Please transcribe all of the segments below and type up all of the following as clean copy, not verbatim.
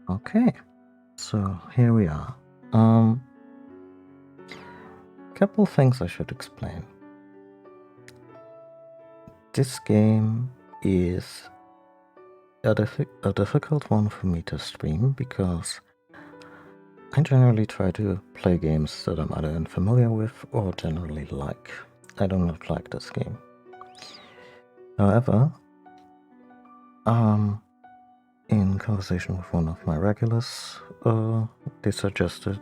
Okay, so here we are. Couple things I should explain. This game is a difficult one for me to stream because I generally try to play games that I'm either unfamiliar with or generally like. I do not like this game. However, in conversation with one of my regulars, they suggested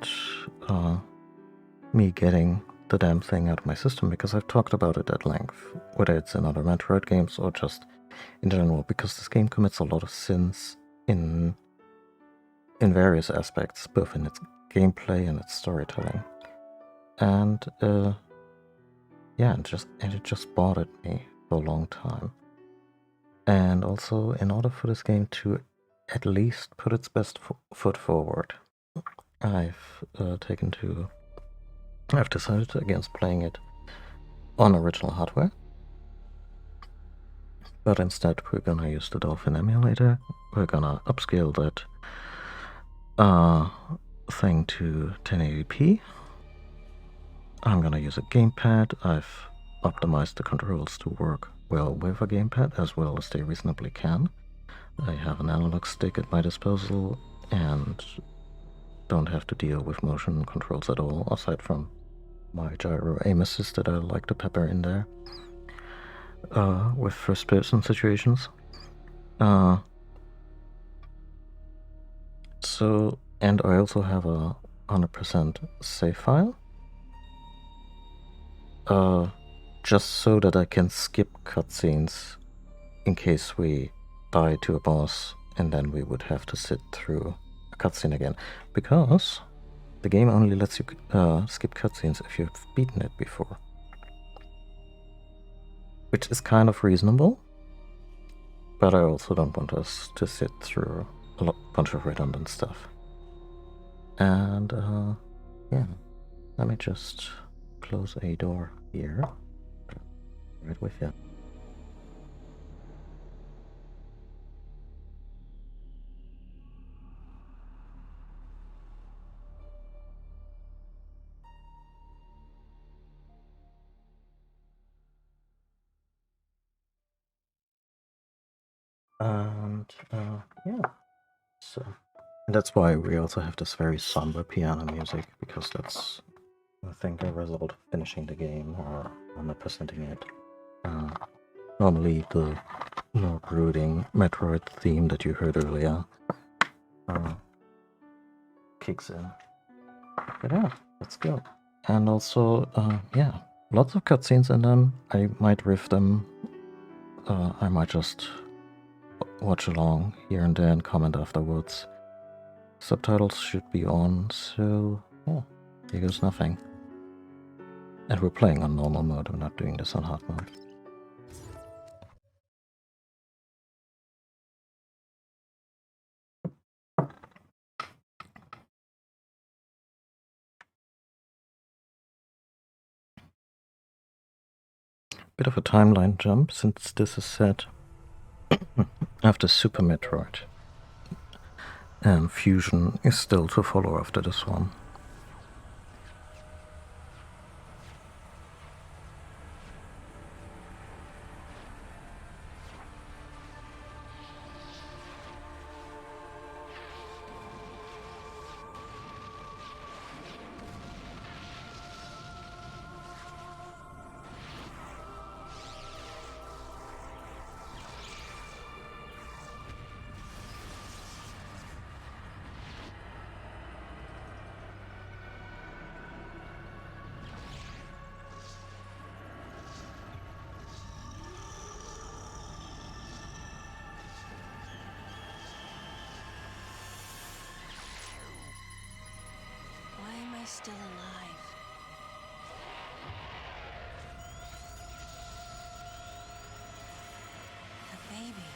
me getting the damn thing out of my system because I've talked about it at length, whether it's in other Metroid games or just in general, because this game commits a lot of sins in various aspects, both in its gameplay and its storytelling. And yeah, it just bothered me for a long time. And also, in order for this game to at least put its best foot forward, I've decided against playing it on original hardware. But instead, we're gonna use the Dolphin emulator. We're gonna upscale that thing to 1080p. I'm gonna use a gamepad. I've optimized the controls to work well with a gamepad as well as they reasonably can. I have an analog stick at my disposal and don't have to deal with motion controls at all, aside from my gyro aim assist that I like to pepper in there with first-person situations. So, and I also have a 100% save file. Just so that I can skip cutscenes in case we die to a boss and then we would have to sit through a cutscene again. Because the game only lets you skip cutscenes if you've beaten it before. Which is kind of reasonable, but I also don't want us to sit through a bunch of redundant stuff. And yeah, let me just close a door here. Right with you. And yeah, so that's why we also have this very somber piano music, because that's, I think, a result of finishing the game or 100%ing it. Normally the more brooding Metroid theme that you heard earlier kicks in. But yeah, let's go. And also, yeah, lots of cutscenes in them. I might riff them. I might just watch along here and there and comment afterwards. Subtitles should be on, so yeah, here goes nothing. And we're playing on normal mode, we're not doing this on hard mode. Bit of a timeline jump, since this is set after Super Metroid. And Fusion is still to follow after this one. Still alive. The baby.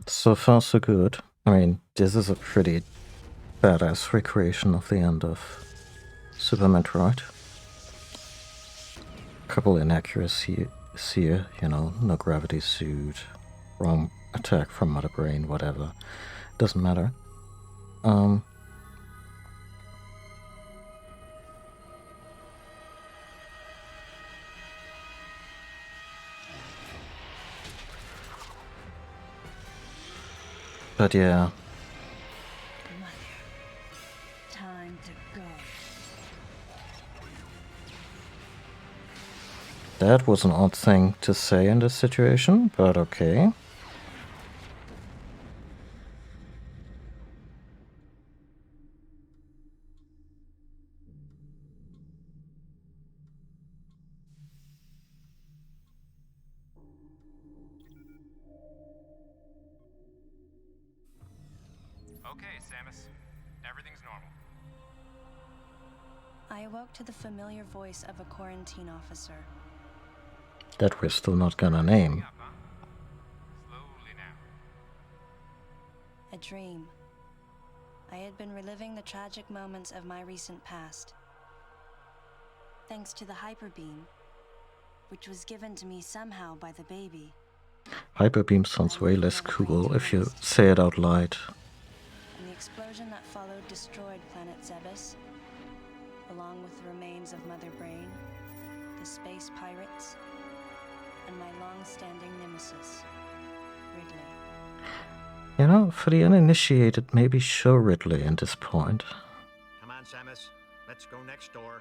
So far, so good. I mean, this is a pretty badass recreation of the end of Super Metroid. Couple inaccuracies here, you know, no gravity suit, wrong attack from Mother Brain, whatever. Doesn't matter. But yeah. Mother, time to go. That was an odd thing to say in this situation, but okay. Okay, Samus. Everything's normal. I awoke to the familiar voice of a quarantine officer. That we're still not gonna name. Up, huh? Slowly now. A dream. I had been reliving the tragic moments of my recent past. Thanks to the hyper beam, which was given to me somehow by the baby. Hyper Beam sounds way less cool if you say it out loud. And the explosion that followed destroyed planet Zebes, along with the remains of Mother Brain, the space pirates, and my long-standing nemesis, Ridley. You know, for the uninitiated, maybe show Ridley at this point. Come on, Samus. Let's go next door.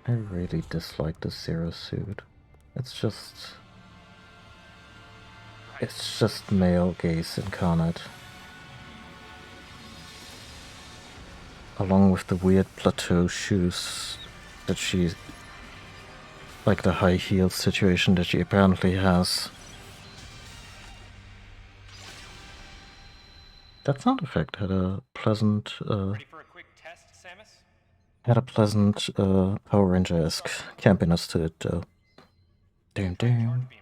I really dislike the Zero suit. It's just male gaze incarnate. Along with the weird plateau shoes that she... like the high heel situation that she apparently has. That sound effect had a pleasant, Ready for a quick test, Samus? Power Ranger-esque campiness to it, though. Damn. Charge beam for me.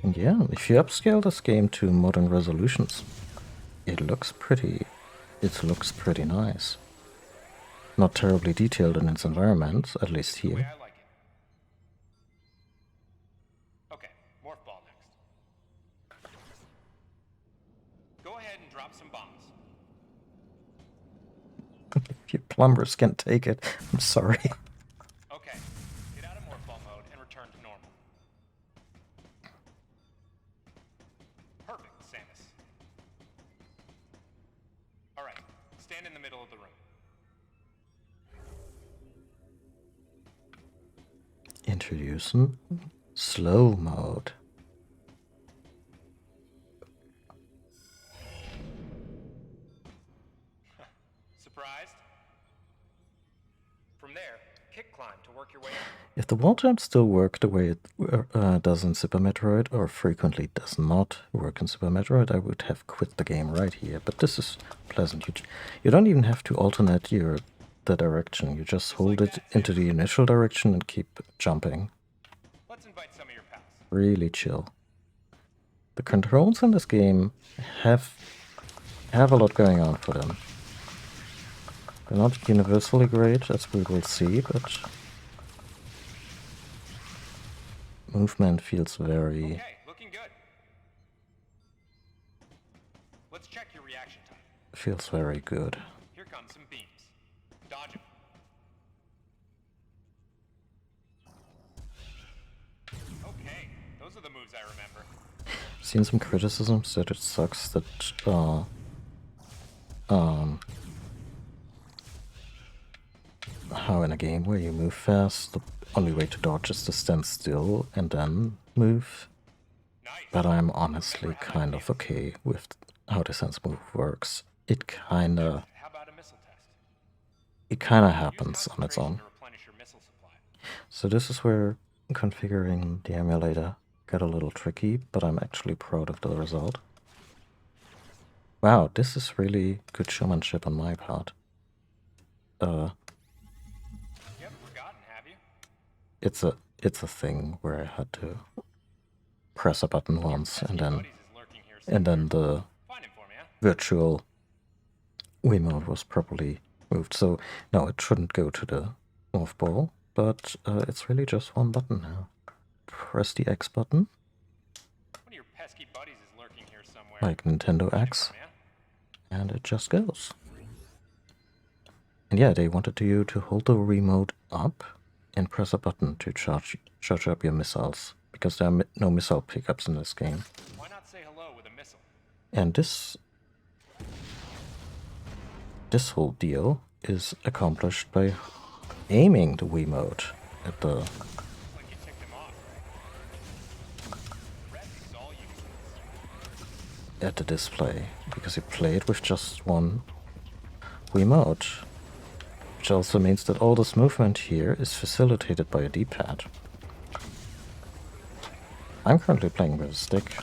And yeah, if you upscale this game to modern resolutions, it looks pretty nice. Not terribly detailed in its environment, at least The way here. I like it. Okay, morph ball next. Go ahead and drop some bombs. If you plumbers can't take it, I'm sorry. Okay, get out of morph ball mode and return to normal. Perfect, Samus. All right, stand in the middle of the room. Introducing slow mode. Surprised? From there, kick climb to work your way up. If the wall jump still worked the way it does in Super Metroid, or frequently does not work in Super Metroid, I would have quit the game right here. But this is pleasant. You don't even have to alternate the direction. You just hold it into the initial direction and keep jumping. Let's invite some of your pals. Really chill. The controls in this game have a lot going on for them. They're not universally great, as we will see, but movement feels very... Okay, looking good. Let's check your reaction time. feels very good. Here comes some beams. Dodge them. Okay, those are the moves I remember. Seen some criticisms that it sucks that how in a game where you move fast, the only way to dodge is to stand still and then move. Nice. But I'm honestly kind of okay with how the sense move works. It kinda How about a missile test? happens on its own. To replenish your missile supply. So this is where configuring the emulator got a little tricky, but I'm actually proud of the result. Wow, this is really good showmanship on my part. Yep, forgotten, have you? It's a thing where I had to press a button once Pesky and then buddies is lurking here somewhere. the Find him for me, huh? virtual Wiimote was properly moved. So no, it shouldn't go to the off ball, but it's really just one button now. Press the X button, One of your pesky buddies is lurking here somewhere. like Nintendo Find him X, for me, huh? and it just goes. And yeah, they wanted you to hold the remote up and press a button to charge up your missiles, because there are no missile pickups in this game. Why not say hello with a missile? And this whole deal is accomplished by aiming the Wiimote at the Like you ticked him off, right? The rest is all you. display, because you play it with just one Wiimote. Which also means that all this movement here is facilitated by a D-pad. I'm currently playing with a stick,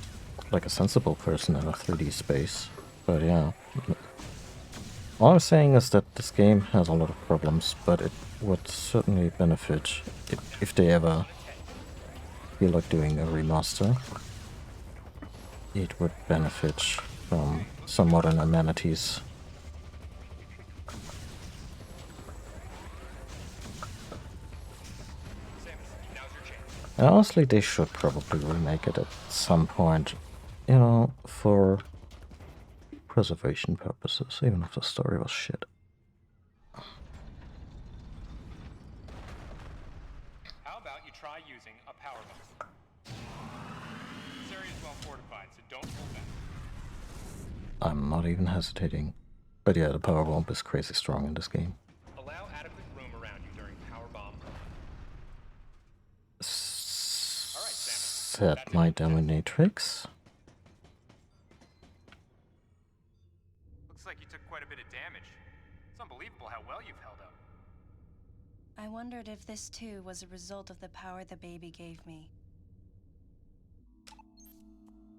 like a sensible person in a 3D space. But yeah. All I'm saying is that this game has a lot of problems, but it would certainly benefit if they ever feel like doing a remaster. It would benefit from some modern amenities. Samus, now's your chance. And honestly, they should probably remake it at some point, you know, for preservation purposes, even if the story was shit. How about you try using a power bomb? This area is well fortified, so don't pull back. I'm not even hesitating. But yeah, the power bomb is crazy strong in this game. Allow adequate room around you during power bomb. Set my dominatrix. Looks like you took quite a bit of damage. It's unbelievable how well you've held up. I wondered if this too was a result of the power the baby gave me.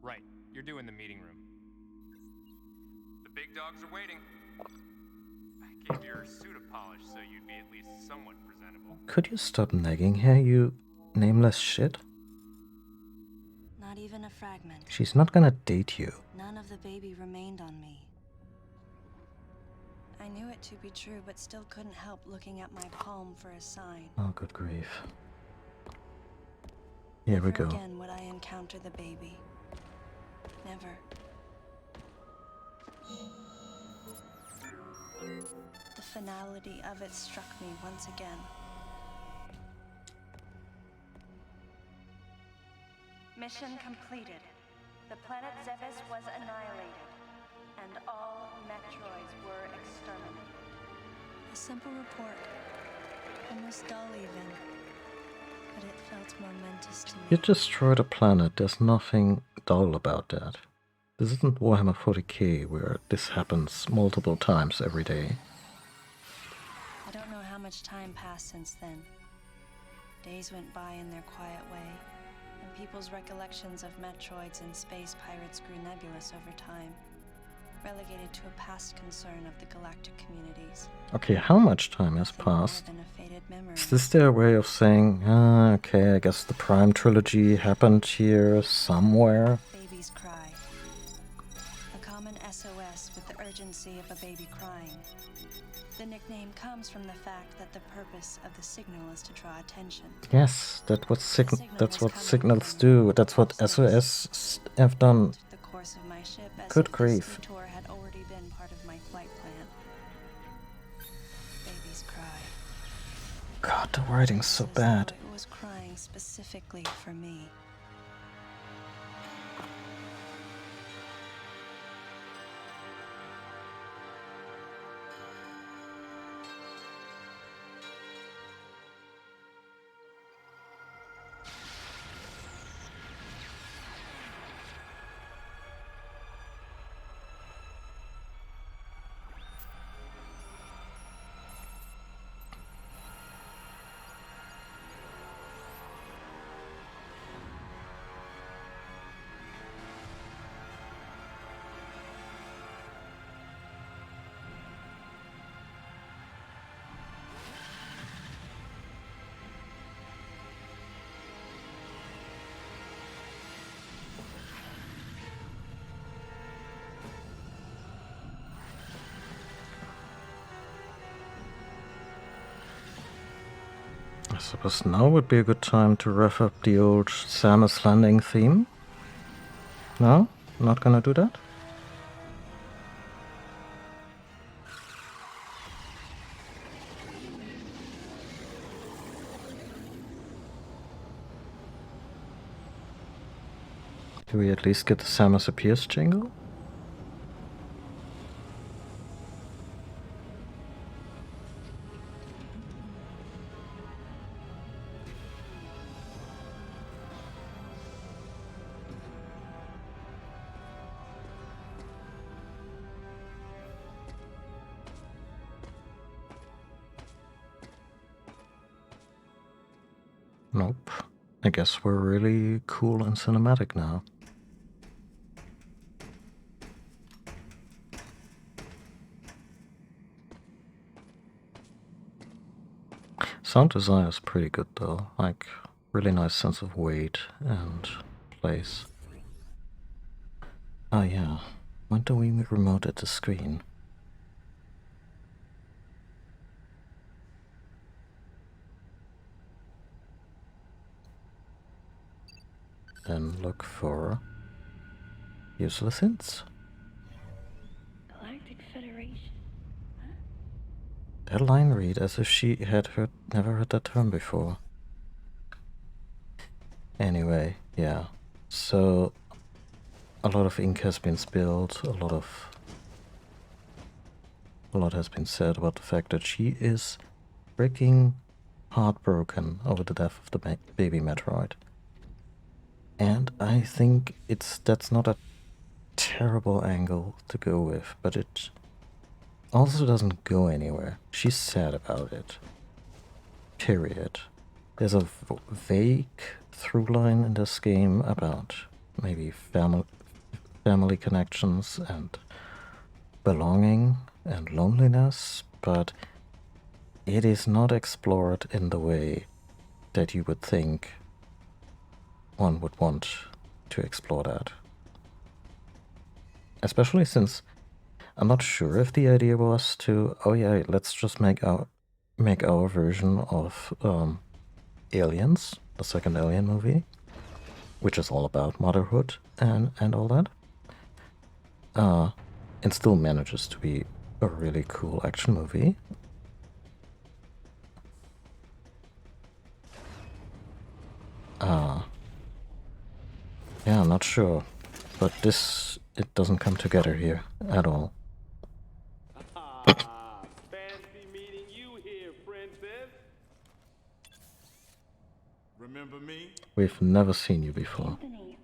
Right, you're doing the meeting room. The big dogs are waiting. I gave your suit a polish so you'd be at least somewhat presentable. Could you stop nagging her, you nameless shit? Not even a fragment. She's not gonna date you. None of the baby remained on me. I knew it to be true, but still couldn't help looking at my palm for a sign. Oh, good grief. Here we Never go. again would I encounter the baby. Never. The finality of it struck me once again. Mission completed. The planet Zebes was annihilated, and all Metroids were exterminated. A simple report. Almost dull even. But it felt momentous to me. You destroyed a planet, there's nothing dull about that. This isn't Warhammer 40k where this happens multiple times every day. I don't know how much time passed since then. Days went by in their quiet way, and people's recollections of Metroids and space pirates grew nebulous over time, relegated to a past concern of the galactic communities. Okay, how much time has Nothing more passed? than a faded memory. Is this their way of saying, okay, I guess the Prime Trilogy happened here somewhere? Baby's cry. A common SOS with the urgency of a baby crying. The nickname comes from the fact that the purpose of the signal is to draw attention. Yes, that's what signals do. That's what SOS have done. The course of my ship as Good if grief. this detour had already been part of my flight plan. Baby's cry. God, the writing's so It's as though bad. It was crying specifically for me. suppose now would be a good time to rev up the old Samus Landing theme. No? Not gonna do that? Do we at least get the Samus Appears jingle? Nope. I guess we're really cool and cinematic now. Sound design is pretty good though, like really nice sense of weight and place. Oh yeah, when do we remote at the screen? Then look for useless hints. Galactic Federation. That line read as if she had never heard that term before. Anyway, yeah. So a lot of ink has been spilled, a lot has been said about the fact that she is freaking heartbroken over the death of the baby Metroid. And I think that's not a terrible angle to go with, but it also doesn't go anywhere. She's sad about it. Period. There's a vague through line in this game about maybe family connections and belonging and loneliness, but it is not explored in the way that you would think one would want to explore that. Especially since I'm not sure if the idea was to, oh yeah, let's just make our version of Aliens, the second Alien movie, which is all about motherhood and all that. And still manages to be a really cool action movie. Yeah, I'm not sure. But it doesn't come together here at all. Fancy meeting you here, princess. Remember me? We've never seen you before. Anthony.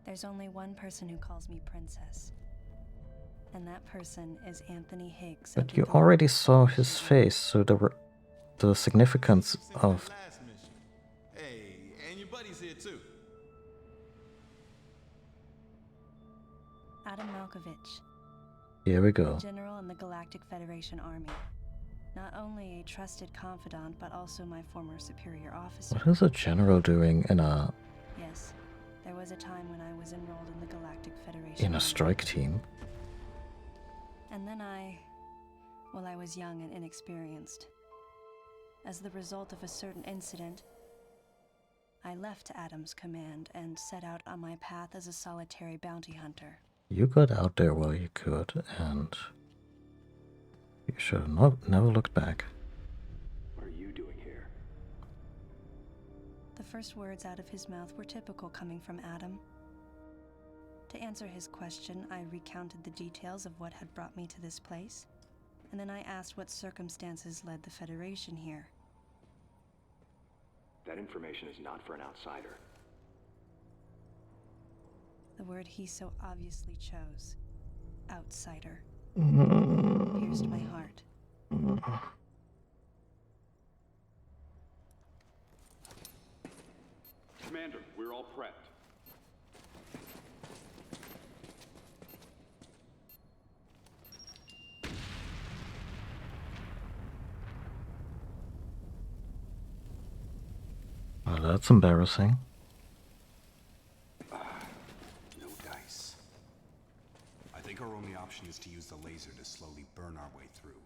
There's only one person who calls me princess. And that person is Anthony Higgs. But you already saw his face, so the significance of... Hey, and your buddy's here too. Adam Malkovich. Here we go. General in the Galactic Federation Army. Not only a trusted confidant, but also my former superior officer. What is a general doing in a... Yes, there was a time when I was enrolled in the Galactic Federation in a Army. strike team? And then I was young and inexperienced. As the result of a certain incident, I left Adam's command and set out on my path as a solitary bounty hunter. You got out there while you could, and you should have never looked back. What are you doing here? The first words out of his mouth were typical coming from Adam. To answer his question, I recounted the details of what had brought me to this place, and then I asked what circumstances led the Federation here. That information is not for an outsider. The word he so obviously chose, outsider, pierced my heart. Commander, we're all prepped. Well, that's embarrassing. No dice. I think our only option is to use the laser to slowly burn our way through.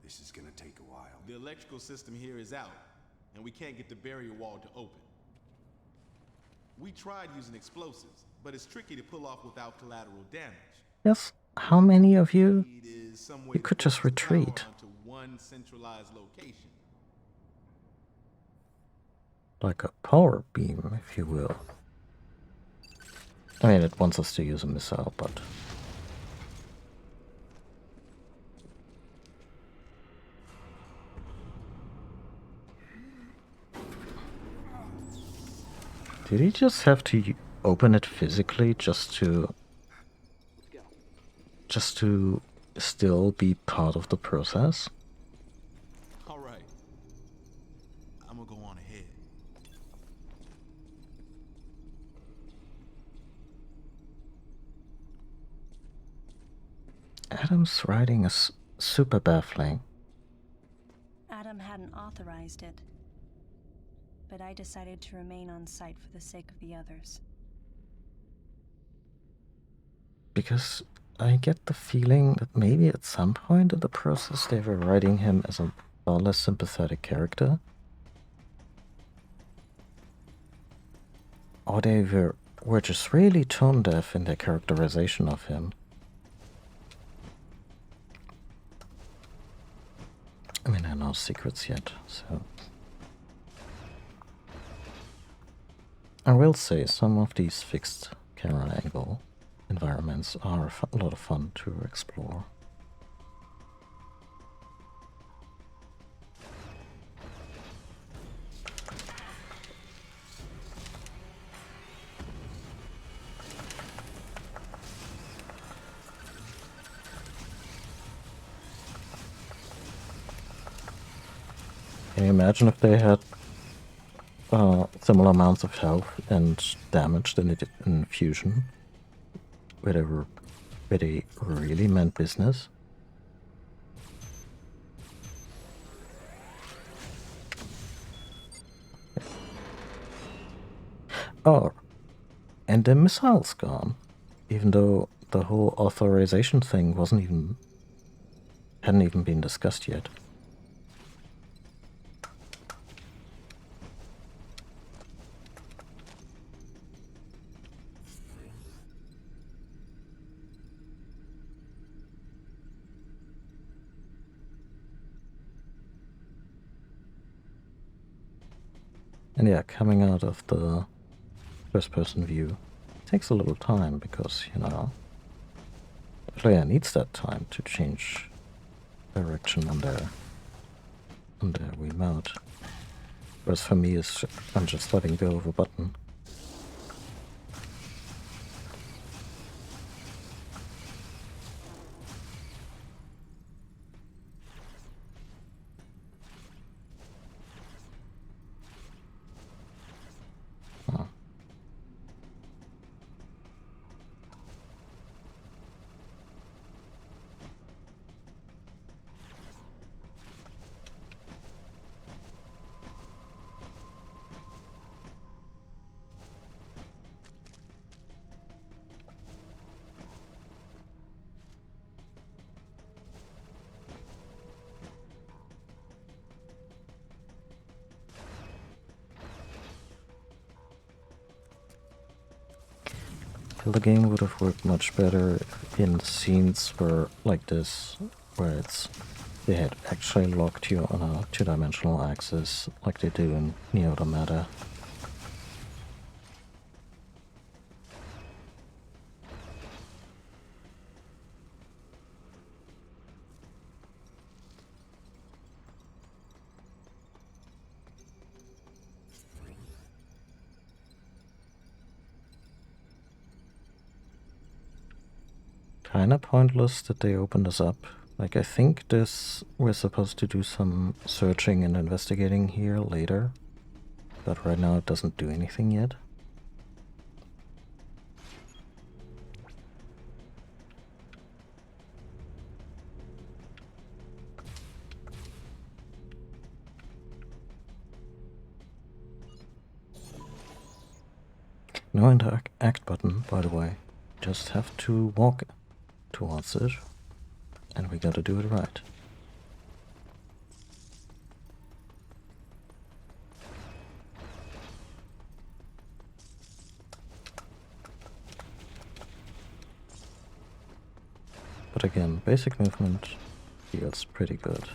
This is gonna take a while. The electrical system here is out, and we can't get the barrier wall to open. We tried using explosives, but it's tricky to pull off without collateral damage. Yes, how many of you? Need is some way You to could just focus the power retreat. onto one centralized location. Like a power beam, if you will. I mean, it wants us to use a missile, but... Did he just have to open it physically just to still be part of the process? All right. I'm gonna go on ahead. Adam's writing is super baffling. Adam hadn't authorized it, but I decided to remain on site for the sake of the others. Because I get the feeling that maybe at some point in the process they were writing him as a far less sympathetic character. Or they were just really tone deaf in their characterization of him. I mean, I know secrets yet, so... I will say some of these fixed camera angle environments are a lot of fun to explore. Can you imagine if they had similar amounts of health and damage than they did in Fusion, where they really meant business? Oh, and the missile's gone, even though the whole authorization thing hadn't even been discussed yet. And yeah, coming out of the first-person view takes a little time because, you know, the player needs that time to change direction on their remote. Whereas for me, I'm just letting go of a button. The game would have worked much better in scenes where, like this, where they had actually locked you on a two-dimensional axis, like they do in Neo Automata. Kinda pointless that they opened this up. Like, I think we're supposed to do some searching and investigating here later, but right now it doesn't do anything yet. No interact button, by the way. Just have to walk towards it, and we gotta do it right. But again, basic movement feels pretty good.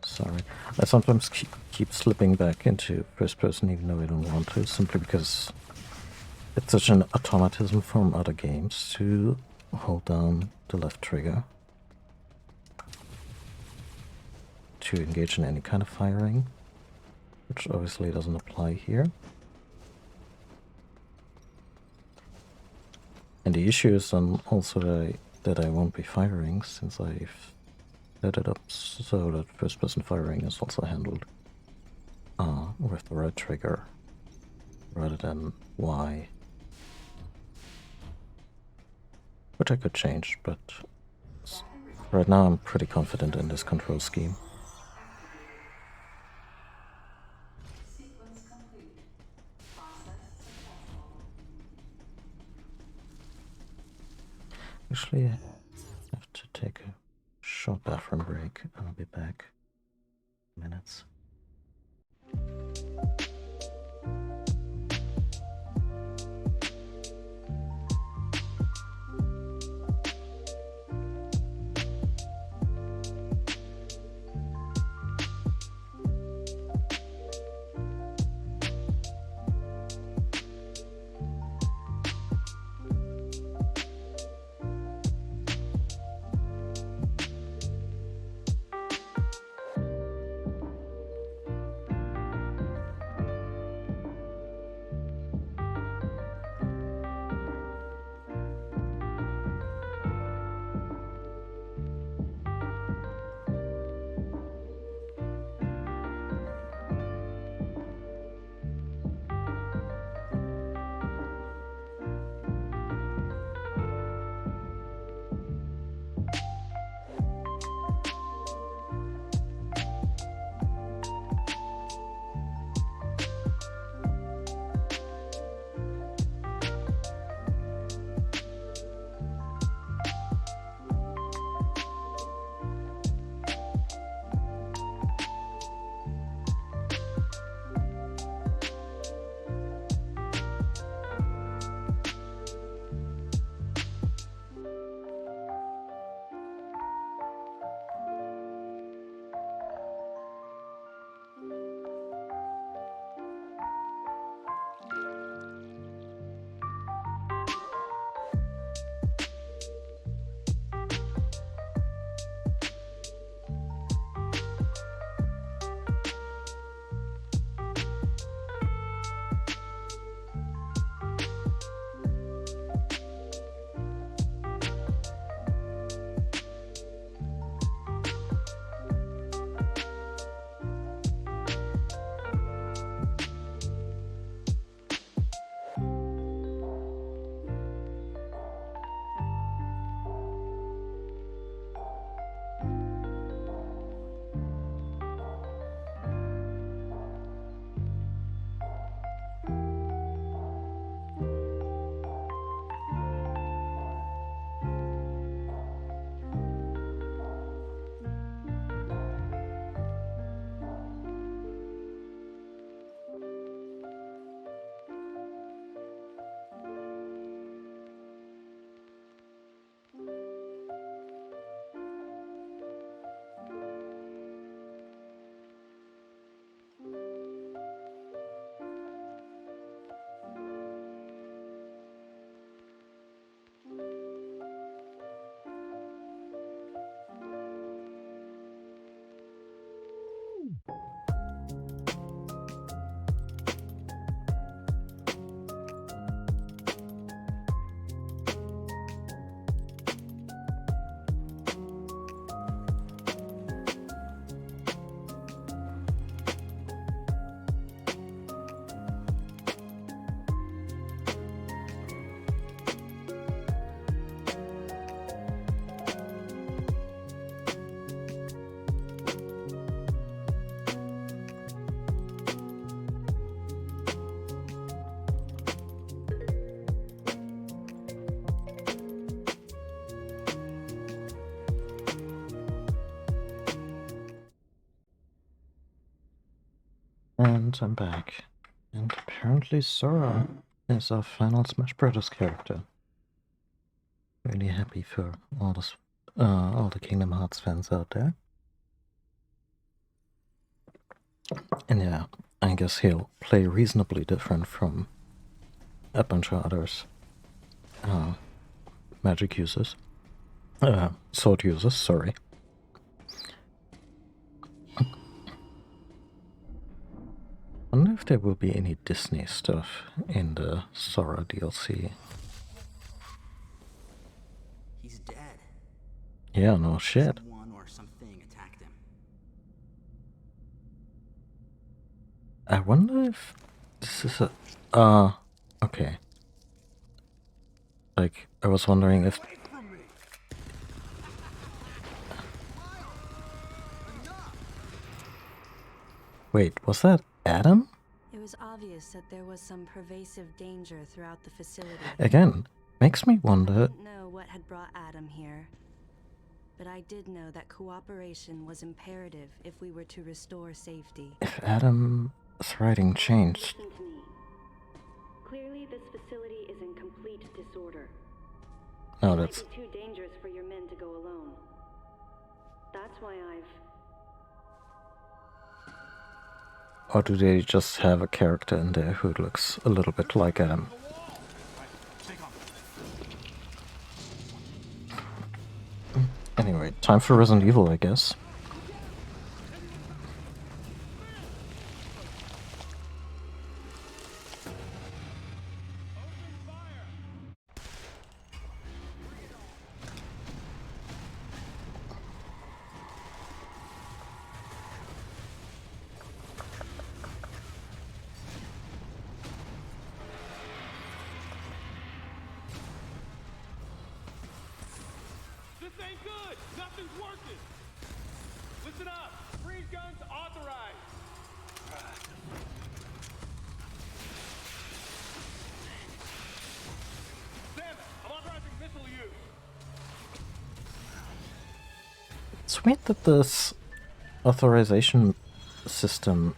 Sorry. I sometimes keep slipping back into first person even though I don't want to, simply because it's such an automatism from other games to hold down the left trigger to engage in any kind of firing, which obviously doesn't apply here. And the issue is then also that I won't be firing, since I've set it up so that first person firing is also handled with the right trigger rather than Y. Which I could change, but right now I'm pretty confident in this control scheme. Actually, I have to take a short bathroom break. I'll be back in minutes. And I'm back. And apparently Sora is our final Smash Bros. Character. Really happy for all the Kingdom Hearts fans out there. And yeah, I guess he'll play reasonably different from a bunch of others. Magic users. Sword users, sorry. I wonder if there will be any Disney stuff in the Sora DLC. He's dead. Yeah, no shit. Someone or something attacked him. I wonder if this is okay. Like, I was wondering if... Wait, was that Adam? It was obvious that there was some pervasive danger throughout the facility. Again, makes me I wonder... didn't know what had brought Adam here, but I did know that cooperation was imperative if we were to restore safety. if Adam's writing changed. Listen to me. Clearly, this facility is in complete disorder. No, It might that's... be too dangerous for your men to go alone. That's why I've... Or do they just have a character in there who looks a little bit like Adam? Anyway, time for Resident Evil, I guess. This ain't good! Nothing's working! Listen up! Freeze guns authorized! Sam, I'm authorizing missile use! It's weird that this authorization system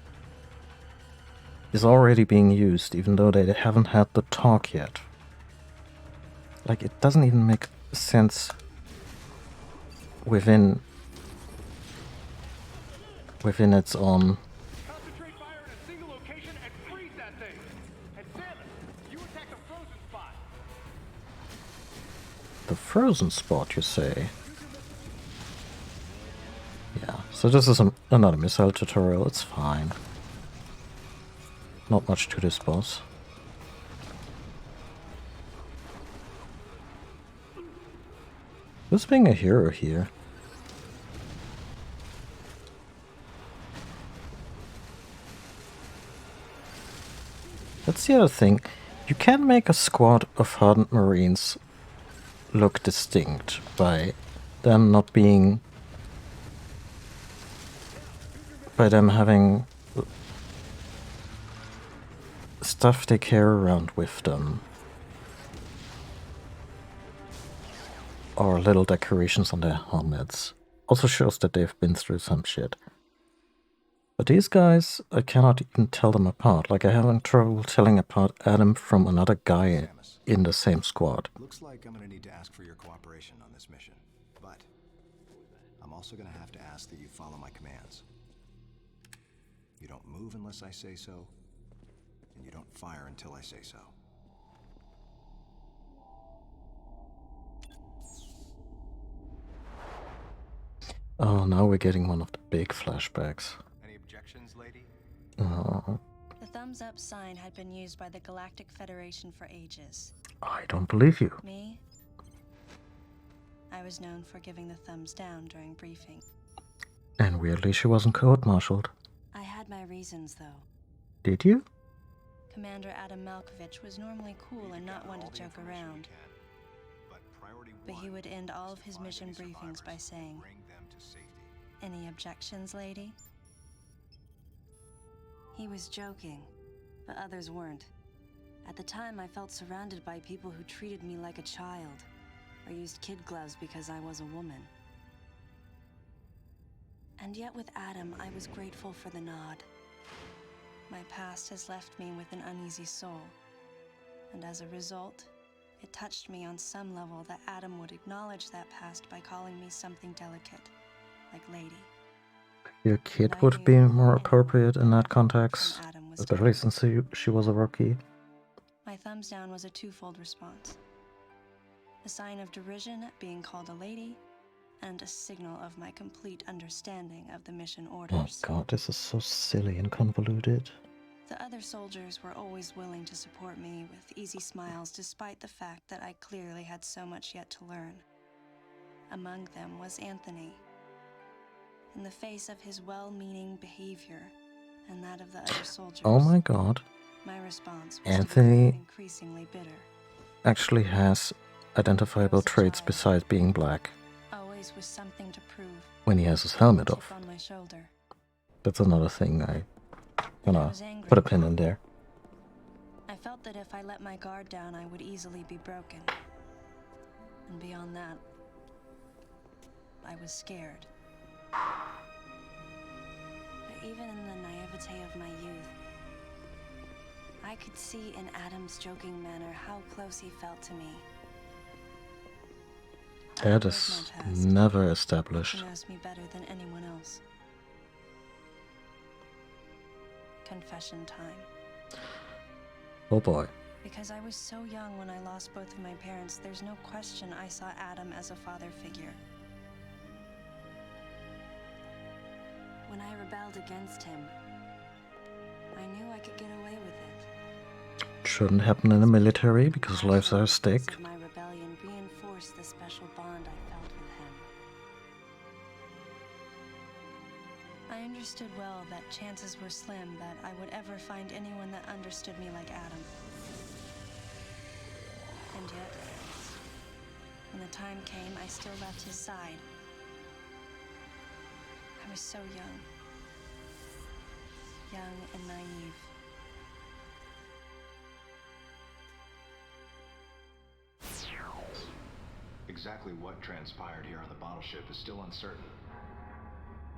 is already being used, even though they haven't had the talk yet. Like, it doesn't even make sense within its own... Concentrate fire in a single location and freeze that thing! And Samus, you attack the frozen spot! The frozen spot, you say? Yeah, so this is another missile tutorial, it's fine. Not much to this boss. Who's being a hero here? That's the other thing. You can make a squad of hardened Marines look distinct by them not being... by them having stuff they carry around with them. Or little decorations on their helmets. Also shows that they've been through some shit. But these guys, I cannot even tell them apart. Like, I having trouble telling apart Adam from another guy in the same squad. Looks like I'm gonna need to ask for your cooperation on this mission. But I'm also gonna have to ask that you follow my commands. You don't move unless I say so, and you don't fire until I say so. Oh, now we're getting one of the big flashbacks. Any objections, lady? Oh, The thumbs up sign had been used by the Galactic Federation for ages. I don't believe you. Me? I was known for giving the thumbs down during briefing. And weirdly, she wasn't court-martialed. I had my reasons, though. Did you? Commander Adam Malkovich was normally cool and not one to joke around. But he would end all of his mission briefings by saying, "Any objections, lady?" He was joking, but others weren't. At the time, I felt surrounded by people who treated me like a child, or used kid gloves because I was a woman. And yet with Adam, I was grateful for the nod. My past has left me with an uneasy soul, and as a result, it touched me on some level that Adam would acknowledge that past by calling me something delicate, like lady. Your kid And I would be knew more anyone appropriate in that from context, Adam was especially different. since she was a rookie. My thumbs down was a twofold response. A sign of derision at being called a lady, and a signal of my complete understanding of the mission Oh orders. god, this is so silly and convoluted. The other soldiers were always willing to support me with easy smiles despite the fact that I clearly had so much yet to learn. Among them was Anthony. In the face of his well-meaning behavior and that of the other soldiers, Oh my god, my response was Anthony to become increasingly bitter. actually has identifiable I was a traits child. besides being black Always with something to prove. when he has his helmet Chip off. on my shoulder. That's another thing I gonna was angry. put a pin in there. I felt that if I let my guard down, I would easily be broken. And beyond that, I was scared. But even in the naivete of my youth, I could see in Adam's joking manner how close he felt to me. That He is knows my past. never He established. knows me better than anyone else. Confession time. Oh boy. Because I was so young when I lost both of my parents, there's no question I saw Adam as a father figure. When I rebelled against him, I knew I could get away with it. Shouldn't happen in the military because lives are at stake. Of my rebellion reinforced the special bond I felt with him. I understood well that chances were slim that I would ever find anyone that understood me like Adam. And yet, when the time came, I still left his side. I was so young. Young and naive. Exactly what transpired here on the bottle ship is still uncertain.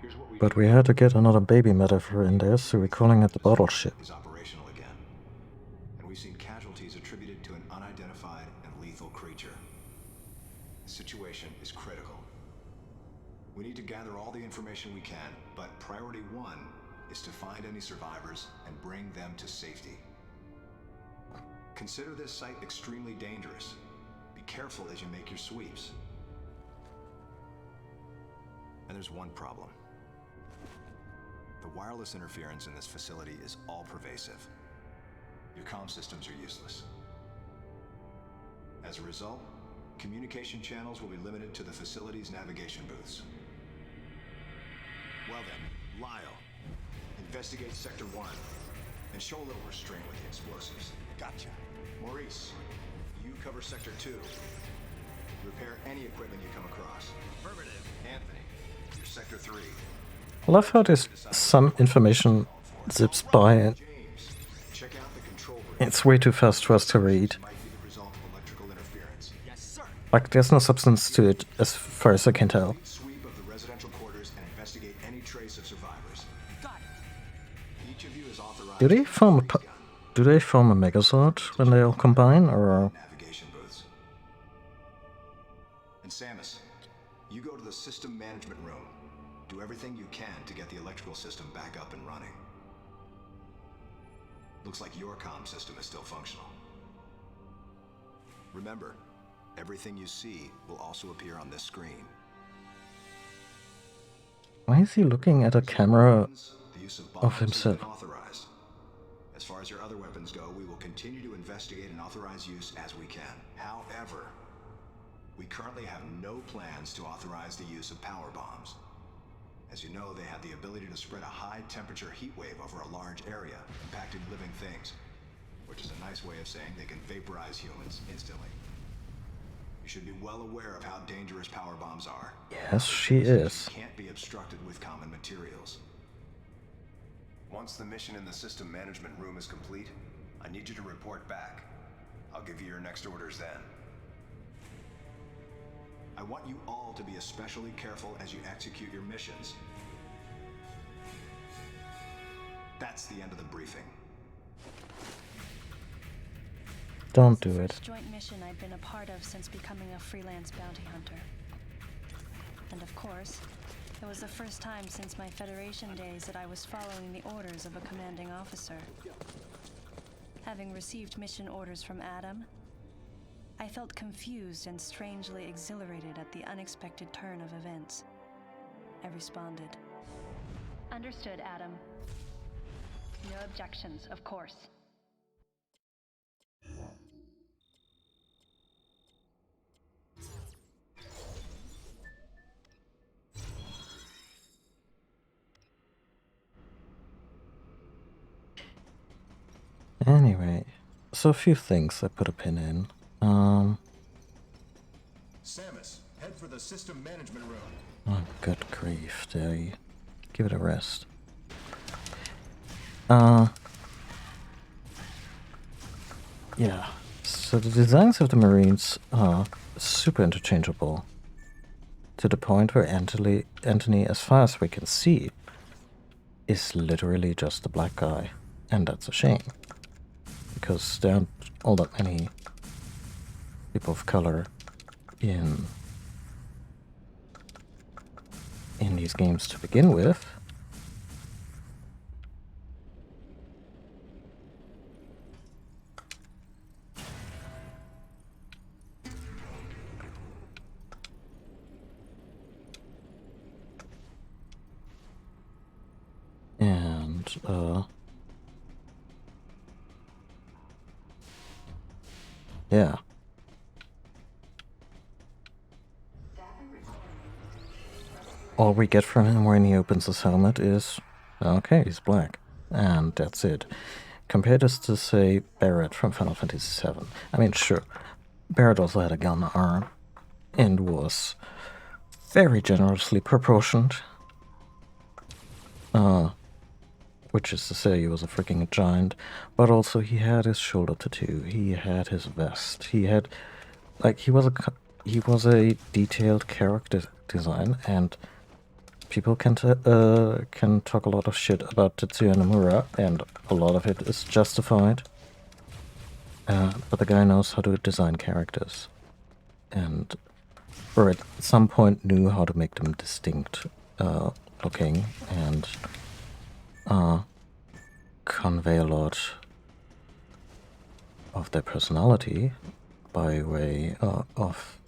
Here's what we But we had to get another baby metaphor in there, so we're calling it the bottle ship. Is operational again. And we've seen casualties attributed to an unidentified and lethal creature. The situation is critical. We need to gather all the information we can, but priority one is to find any survivors and bring them to safety. Consider this site extremely dangerous. Be careful as you make your sweeps. And there's one problem. The wireless interference in this facility is all-pervasive. Your comm systems are useless. As a result, communication channels will be limited to the facility's navigation booths. Well then, Lyle, investigate Sector 1 and show a little restraint with the explosives. Gotcha. Maurice, you cover Sector 2. Repair any equipment you come across. Affirmative. Anthony, you're Sector 3. I love how there's some information zips by and James, check out the control room. it's way too fast for us to read. Might be the result of electrical interference. Yes, sir. Like, there's no substance to it as far as I can tell. Sweep of the residential quarters and investigate any trace of survivors. Got it. Each of you is authorized Do they to form a carry a gun. do they form a Megazord when they all combine, or Navigation booths. And Samus, you go to the system management room. Do everything you can to get the electrical system back up and running. Looks like your comm system is still functional. Remember, everything you see will also appear on this screen. why is he looking at a camera? The use of Of bombs has himself. been authorized. As far as your other weapons go, we will continue to investigate and authorize use as we can. However, we currently have no plans to authorize the use of power bombs. As you know, they have the ability to spread a high-temperature heat wave over a large area, impacting living things, which is a nice way of saying they can vaporize humans instantly. You should be well aware of how dangerous power bombs are. Yes, she is. Can't be obstructed with common materials. Once the mission in the system management room is complete, I need you to report back. I'll give you your next orders then. I want you all to be especially careful as you execute your missions. That's the end of the briefing. Don't do it. First joint mission I'd been a part of since becoming a freelance bounty hunter. And of course, it was the first time since my Federation days that I was following the orders of a commanding officer. Having received mission orders from Adam, I felt confused and strangely exhilarated at the unexpected turn of events. I responded. Understood, Adam. No objections, of course. Anyway, so a few things I put a pin in. Samus, head for the system management room. Oh, good grief, Daddy. Give it a rest. Yeah. So the designs of the Marines are super interchangeable. To the point where Anthony, as far as we can see, is literally just a black guy. And that's a shame. Because there aren't all that many people of color in these games to begin with. And yeah. All we get from him when he opens his helmet is, okay, he's black. And that's it. Compare this to, say, Barrett from Final Fantasy VII. I mean, sure, Barrett also had a gun arm and was very generously proportioned. Which is to say, he was a freaking giant. But also, he had his shoulder tattoo. He had his vest. He had, like, he was a detailed character design, and people can talk a lot of shit about Tetsuya Nomura, and a lot of it is justified. But the guy knows how to design characters, and or at some point knew how to make them distinct looking and convey a lot of their personality by way of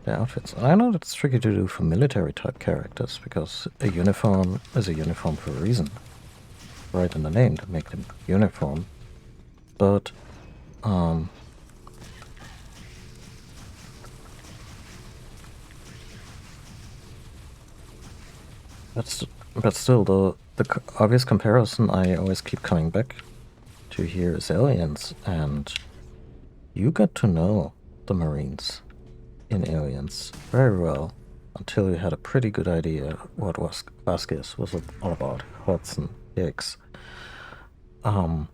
their outfits. I know it's tricky to do for military type characters because a uniform is a uniform for a reason. Right in the name to make them uniform. But but still, the obvious comparison I always keep coming back to here is Aliens, and you got to know the Marines in Aliens very well until you had a pretty good idea what Vasquez was all about. Hudson, Hicks. A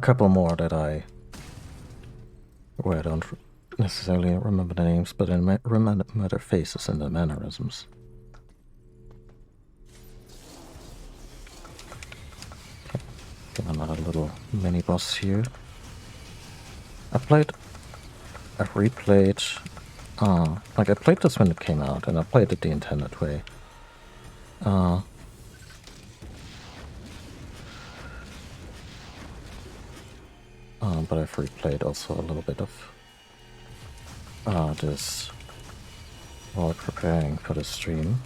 couple more where I don't necessarily remember the names, but I remember their faces and their mannerisms. Okay, another little mini boss here. I replayed, like I played this when it came out, and I played it the intended way. But I've replayed also a little bit of this while preparing for the stream.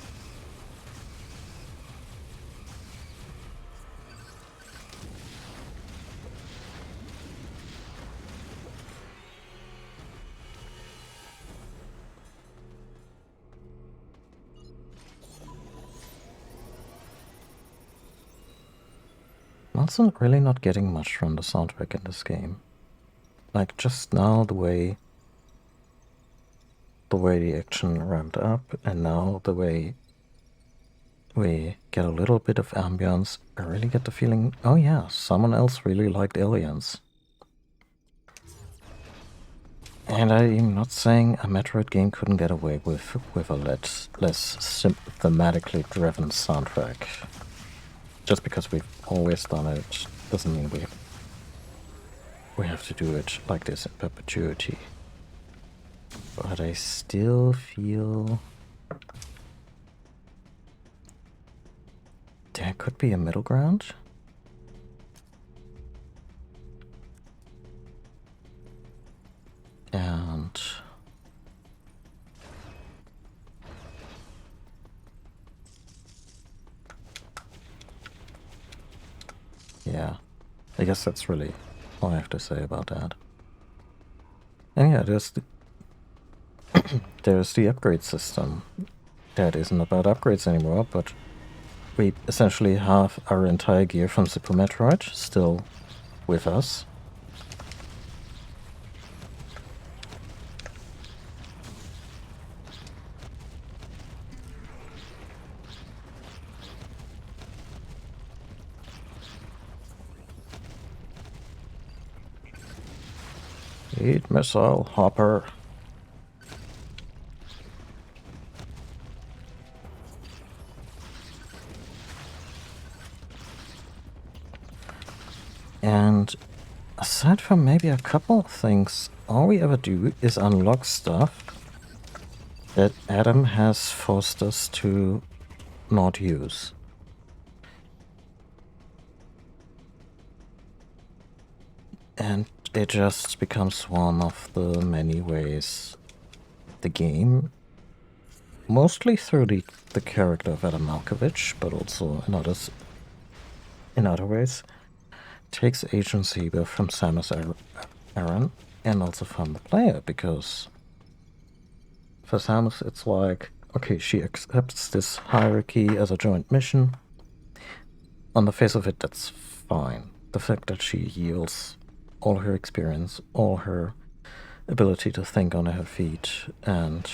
Also really not getting much from the soundtrack in this game. Like just now the way the action ramped up, and now the way we get a little bit of ambience, I really get the feeling, oh yeah, someone else really liked Aliens. And I'm not saying a Metroid game couldn't get away with a less thematically driven soundtrack. Just because we've always done it doesn't mean we have to do it like this in perpetuity. But I still feel there could be a middle ground. And yeah, I guess that's really all I have to say about that. And yeah, there's the upgrade system. That isn't about upgrades anymore, but we essentially have our entire gear from Super Metroid still with us. Heat missile hopper. And aside from maybe a couple of things, all we ever do is unlock stuff that Adam has forced us to not use. And it just becomes one of the many ways the game, mostly through the character of Adam Malkovich, but also in other ways, takes agency both from Samus Aran and also from the player, because for Samus it's like, okay, she accepts this hierarchy as a joint mission. On the face of it, that's fine. The fact that she yields all her experience, all her ability to think on her feet, and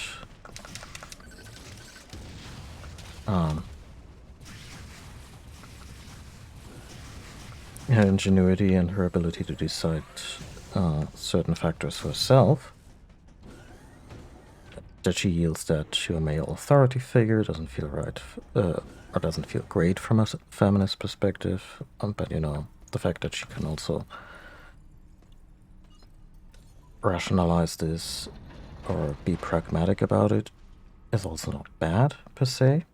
her ingenuity and her ability to decide certain factors for herself, that she yields that to a male authority figure doesn't feel right, or doesn't feel great from a feminist perspective, but you know, the fact that she can also rationalize this or be pragmatic about it is also not bad per se.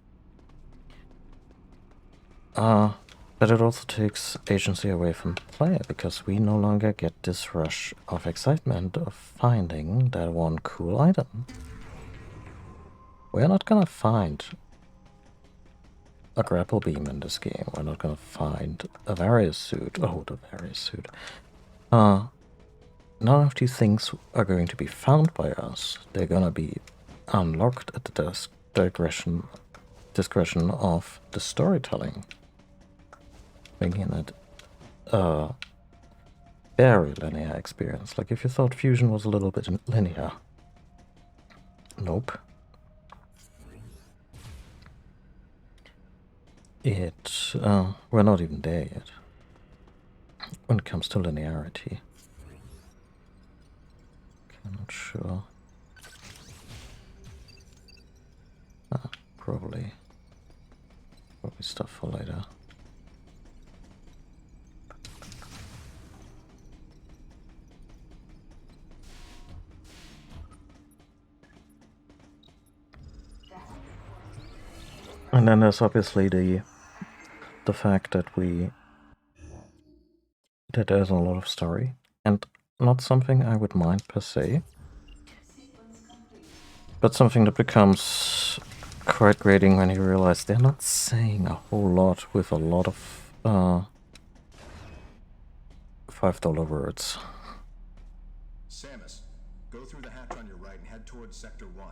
But it also takes agency away from the player, because we no longer get this rush of excitement of finding that one cool item. We're not gonna find a grapple beam in this game. We're not gonna find a Varius suit. Oh, the Varius suit. None of these things are going to be found by us. They're gonna be unlocked at the discretion of the storytelling, making it a very linear experience. Like if you thought Fusion was a little bit linear. Nope. We're not even there yet when it comes to linearity. I'm not sure. Probably stuff for later. And then there's obviously the fact that there's a lot of story, and not something I would mind per se, but something that becomes quite grating when you realize they're not saying a whole lot with a lot of $5 words. Samus, go through the hatch on your right and head towards Sector 1.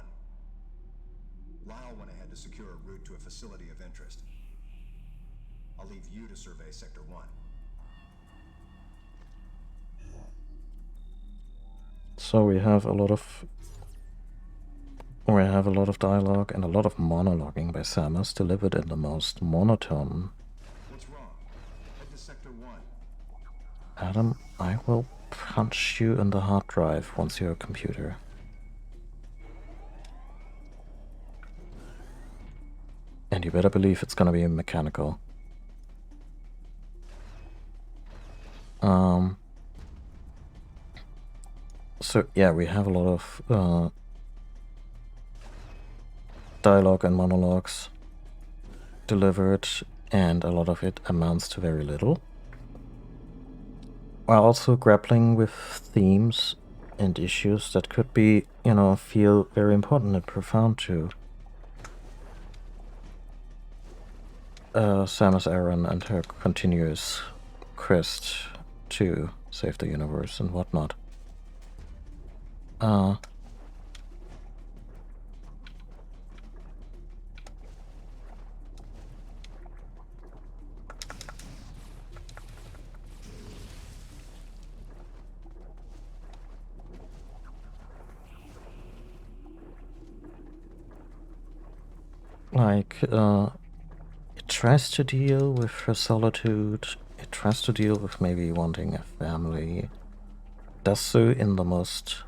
Lyle went ahead to secure a route to a facility of interest. I'll leave you to survey Sector 1. So we have a lot of dialogue and a lot of monologuing by Samus, delivered in the most monotone. What's wrong? Head to Sector 1. Adam, I will punch you in the hard drive once you're a computer. And you better believe it's gonna be mechanical. So yeah, we have a lot of dialogue and monologues delivered, and a lot of it amounts to very little. While also grappling with themes and issues that could be, you know, feel very important and profound to Samus Aran and her continuous quest to save the universe and whatnot. It tries to deal with her solitude, it tries to deal with maybe wanting a family, does so in the most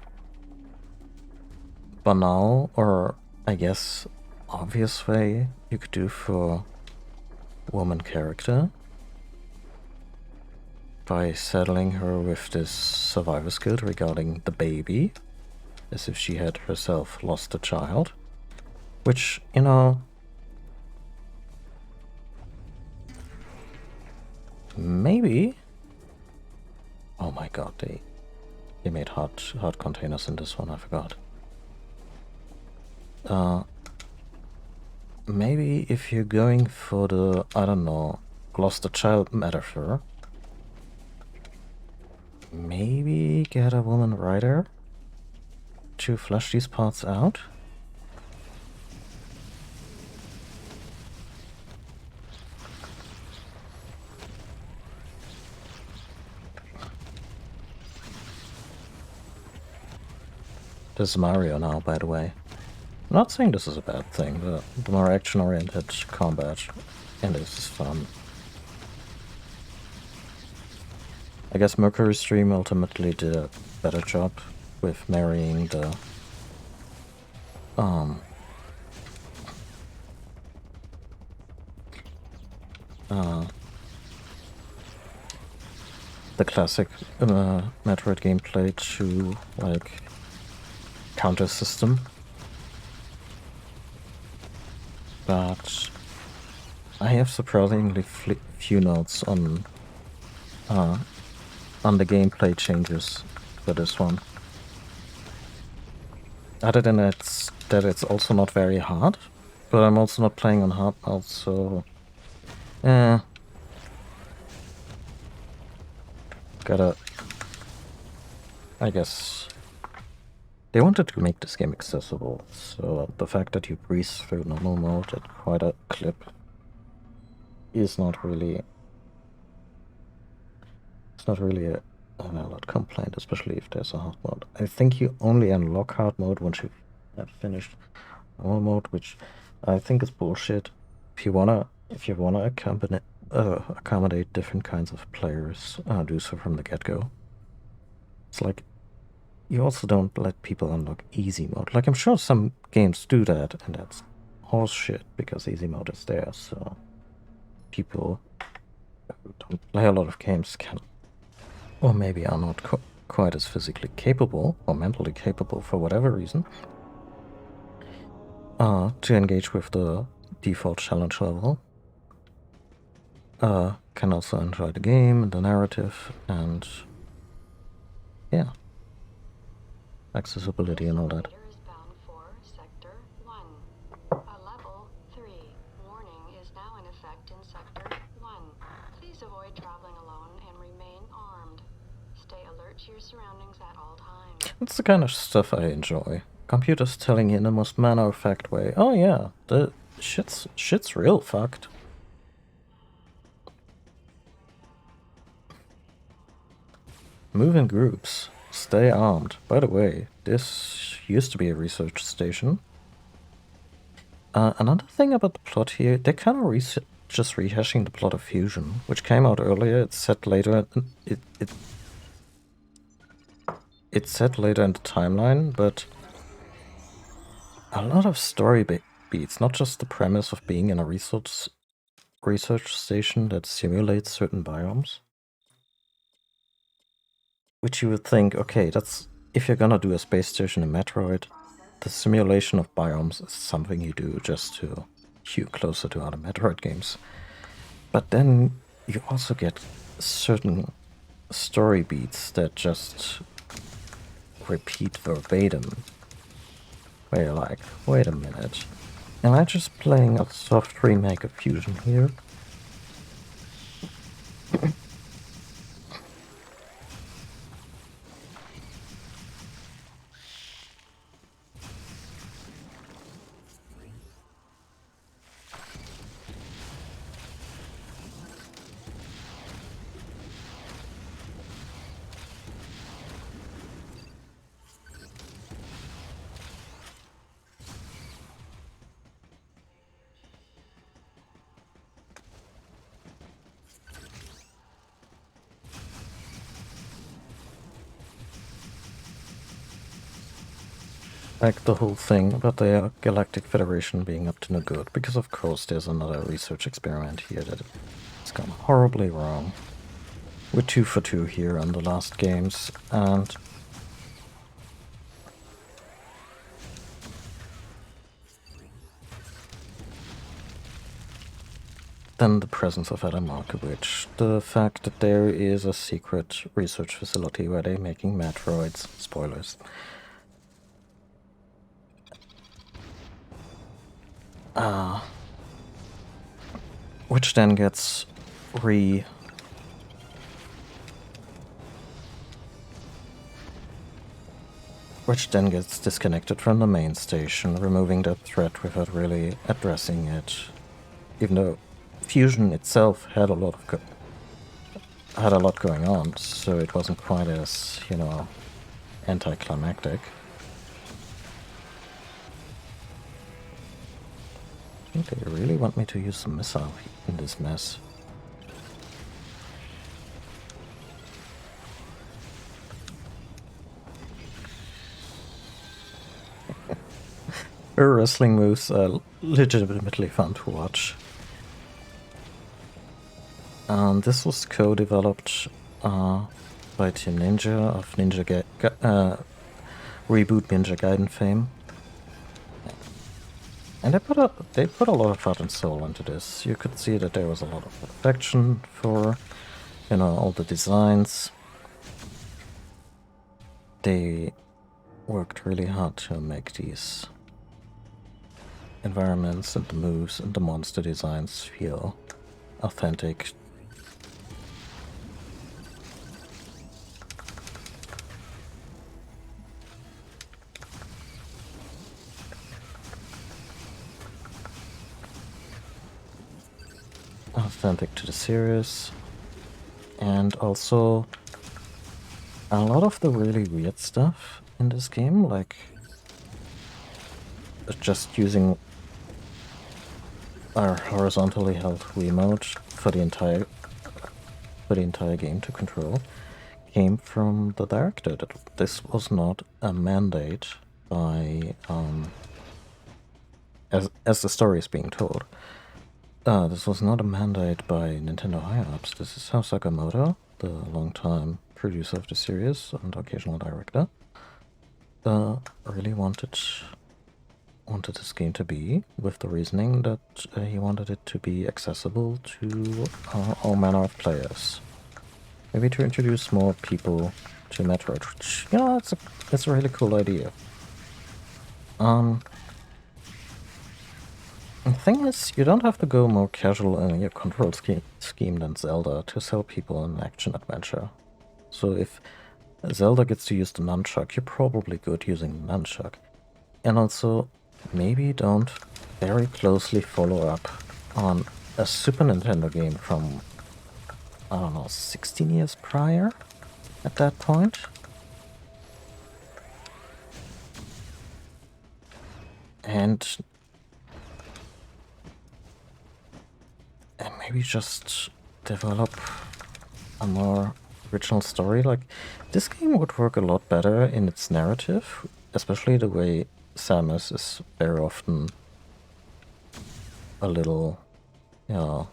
banal, or I guess obvious way you could do for a woman character, by saddling her with this survivor's guilt regarding the baby, as if she had herself lost a child, which, you know, maybe. Oh my god, they made hard containers in this one, I forgot. Maybe if you're going for the, I don't know, lost a child metaphor, maybe get a woman writer to flesh these parts out. This is Mario now, by the way. I'm not saying this is a bad thing, but the more action-oriented combat in this is fun. I guess Mercury Stream ultimately did a better job with marrying the classic Metroid gameplay to, like, counter system. But I have surprisingly few notes on the gameplay changes for this one. Other than that it's also not very hard, but I'm also not playing on hard mode, so gotta, I guess, they wanted to make this game accessible, so the fact that you breeze through normal mode at quite a clip is not really, it's not really a valid complaint, especially if there's a hard mode. I think you only unlock hard mode once you have finished normal mode, which I think is bullshit. If you wanna accommodate different kinds of players, do so from the get-go. It's like, you also don't let people unlock easy mode. Like, I'm sure some games do that, and that's horseshit, because easy mode is there, so people who don't play a lot of games can, or maybe are not quite as physically capable, or mentally capable for whatever reason, to engage with the default challenge level, can also enjoy the game, the narrative, and yeah, accessibility and all that. Is bound for Sector 1. A level 3 warning is now in effect in Sector 1. Please avoid traveling alone and remain armed. Stay alert to your surroundings at all times. That's the kind of stuff I enjoy. Computers telling you in the most matter-of-fact way, oh yeah, the shit's real fucked. Move in groups. Stay armed. By the way, this used to be a research station. Another thing about the plot here, they're kind of just rehashing the plot of Fusion, which came out earlier. It's set later. it's set later in the timeline, but a lot of story beats, not just the premise of being in a research station that simulates certain biomes. Which you would think, okay, that's if you're gonna do a space station in Metroid, the simulation of biomes is something you do just to hew closer to other Metroid games. But then you also get certain story beats that just repeat verbatim. Where you're like, wait a minute, am I just playing a soft remake of Fusion here? Like the whole thing about the Galactic Federation being up to no good, because of course there's another research experiment here that has gone horribly wrong. We're 2 for 2 here on the last games, and then the presence of Adam Markovich, the fact that there is a secret research facility where they're making Metroids, spoilers. Which then gets disconnected from the main station, removing that threat without really addressing it. Even though Fusion itself had a lot going on, so it wasn't quite as, you know, anticlimactic. I think they really want me to use the missile in this mess. Her wrestling moves are legitimately fun to watch. And this was co-developed by Team Ninja of Reboot Ninja Gaiden fame. And they put a lot of heart and soul into this. You could see that there was a lot of affection for, you know, all the designs. They worked really hard to make these environments and the moves and the monster designs feel authentic. Authentic to the series, and also a lot of the really weird stuff in this game, like just using our horizontally held Wiimote for the entire game to control, came from the director. That this was not a mandate by as the story is being told. This was not a mandate by Nintendo higher-ups. This is how Sakamoto, the longtime producer of the series and occasional director, really wanted this game to be, with the reasoning that he wanted it to be accessible to all manner of players. Maybe to introduce more people to Metroid, which, you know, it's a really cool idea. The thing is, you don't have to go more casual in your control scheme than Zelda to sell people an action-adventure. So if Zelda gets to use the nunchuck, you're probably good using the nunchuck. And also, maybe don't very closely follow up on a Super Nintendo game from, I don't know, 16 years prior at that point. And maybe just develop a more original story, like, this game would work a lot better in its narrative, especially the way Samus is very often a little, yeah,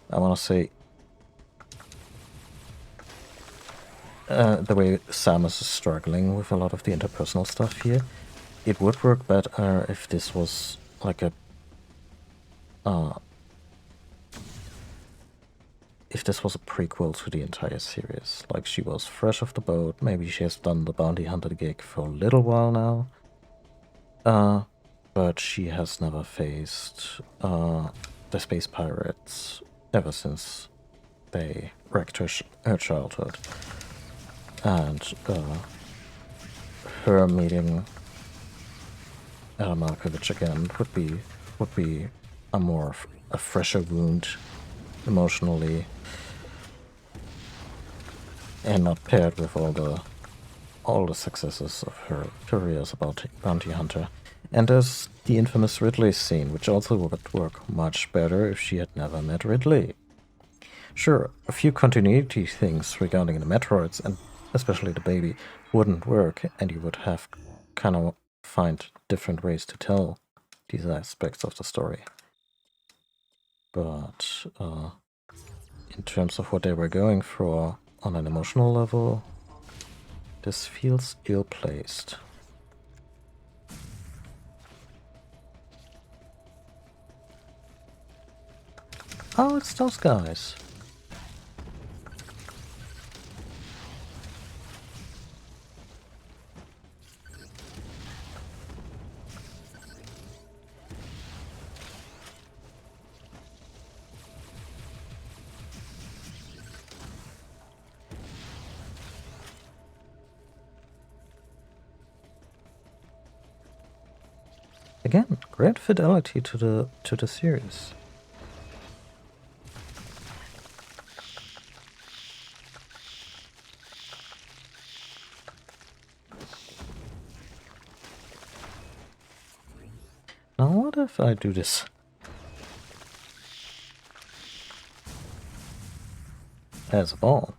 I want to say, the way Samus is struggling with a lot of the interpersonal stuff here. It would work better if this was like a, if this was a prequel to the entire series. Like, she was fresh off the boat, maybe she has done the bounty hunter gig for a little while now, but she has never faced the space pirates ever since they wrecked her childhood. And her meeting Adam Malkovich again would be a fresher wound emotionally, and not paired with all the successes of her career as a bounty hunter. And there's the infamous Ridley scene, which also would work much better if she had never met Ridley. Sure, a few continuity things regarding the Metroids, and especially the baby, wouldn't work, and you would have kind of find different ways to tell these aspects of the story. But in terms of what they were going for on an emotional level, this feels ill-placed. Oh, it's those guys. Again, great fidelity to the series. Now what if I do this? As a ball.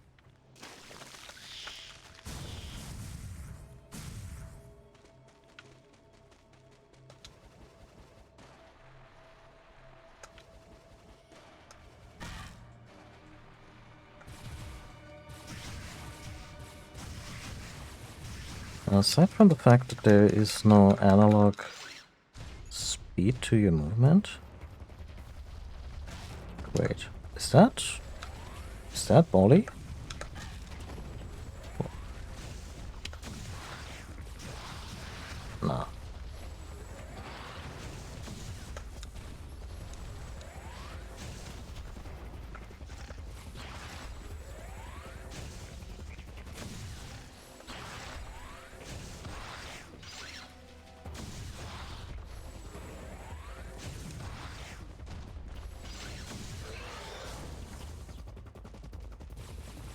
Aside from the fact that there is no analog speed to your movement. Wait, is that Bolly? Nah.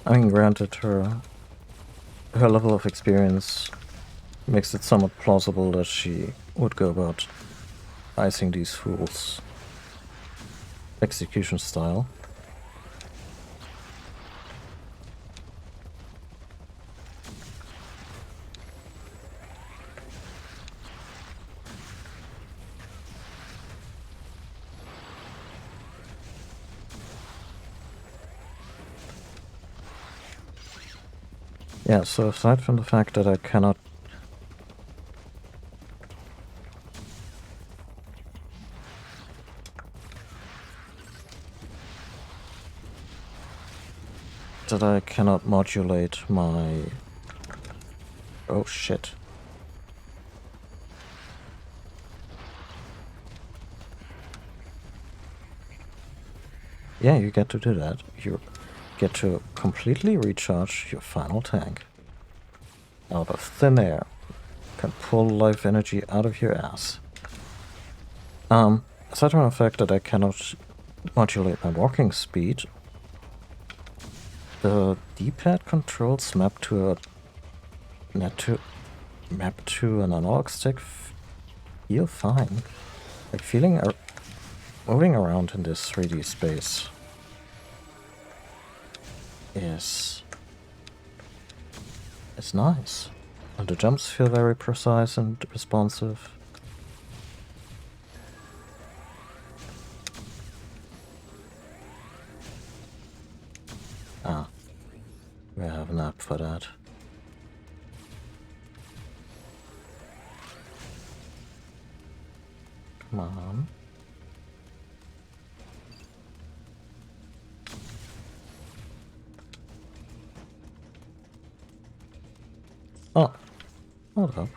I mean, granted, her level of experience makes it somewhat plausible that she would go about icing these fools execution style. Yeah, so aside from the fact that I cannot modulate my... Oh shit. Yeah, you get to do that. You get to completely recharge your final tank out of thin air. You can pull life energy out of your ass. Aside from the fact that I cannot modulate my walking speed, the D-pad controls map to an analog stick feel fine. Like moving around in this 3D space is nice. And the jumps feel very precise and responsive. Ah, we have an app for that. Come on. Oh, hold up.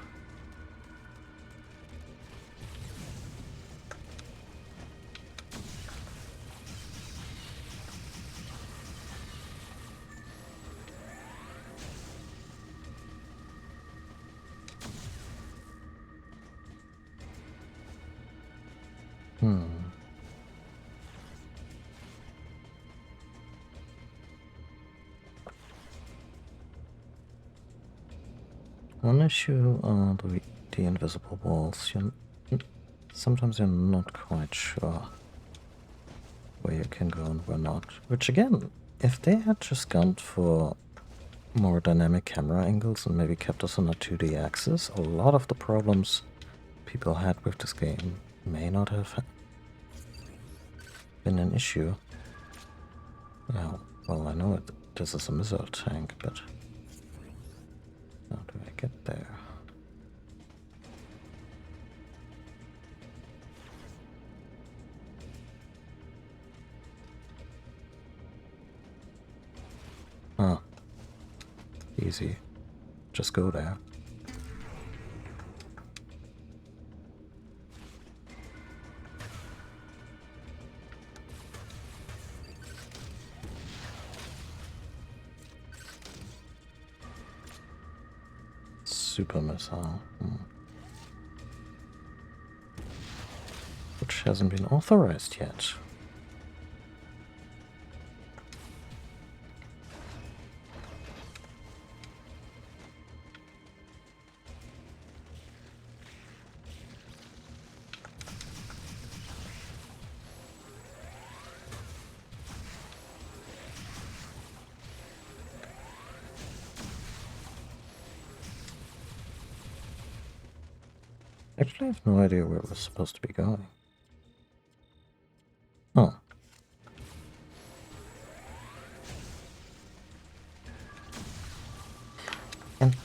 One issue are the invisible walls. Sometimes you're not quite sure where you can go and where not. Which again, if they had just gone for more dynamic camera angles and maybe kept us on a 2D axis, a lot of the problems people had with this game may not have been an issue. Yeah, well, I know this is a missile tank, but how do I get there? Huh. Easy. Just go there. Super missile. Which hasn't been authorized yet. Actually, I have no idea where we're supposed to be going. Oh. And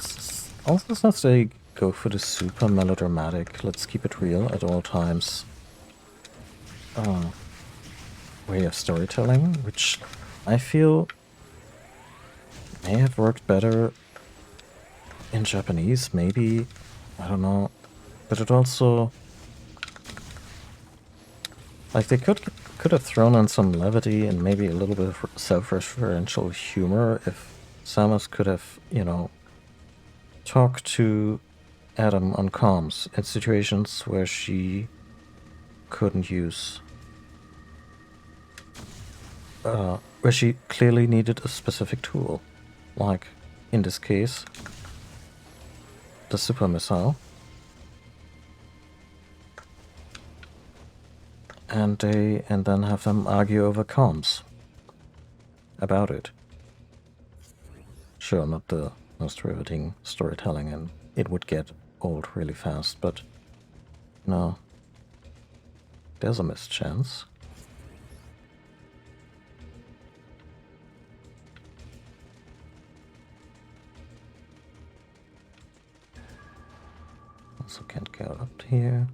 also since they go for the super melodramatic, let's keep it real at all times way of storytelling, which I feel may have worked better in Japanese, maybe, I don't know. But it also, like, they could have thrown in some levity and maybe a little bit of self-referential humor if Samus could have, you know, talked to Adam on comms in situations where she couldn't use, where she clearly needed a specific tool, like in this case, the super missile. And then have them argue over comms about it. Sure, not the most riveting storytelling, and it would get old really fast, but no, there's a missed chance. Also can't get up here.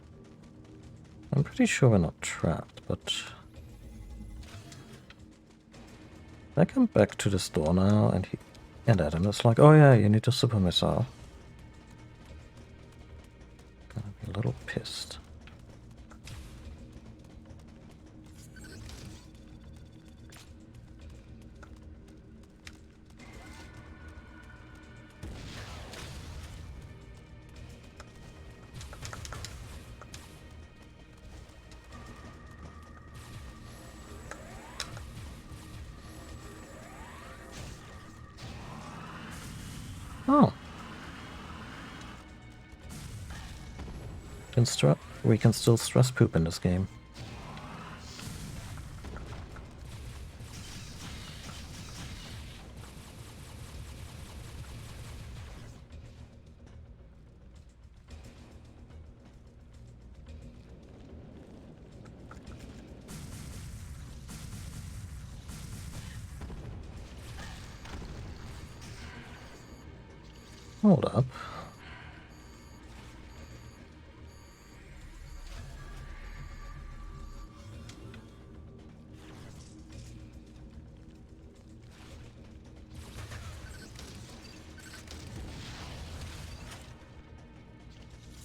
I'm pretty sure we're not trapped, but I come back to this door now, and Adam is like, "Oh yeah, you need a super missile." Gonna be a little pissed. Oh. We can still stress poop in this game. Hold up.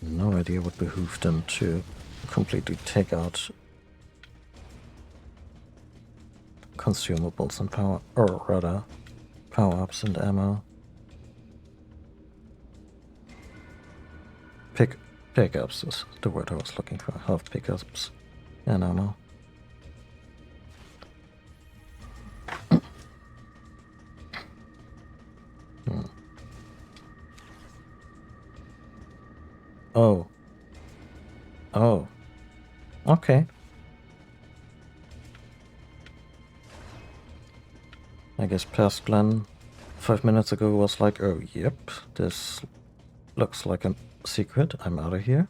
No idea what behooved them to completely take out consumables and power, or rather, power-ups and ammo. Pickups is the word I was looking for. Health pickups and ammo. Oh. Oh. Okay. I guess past Glenn 5 minutes ago was like, oh yep, this looks like a secret, I'm out of here.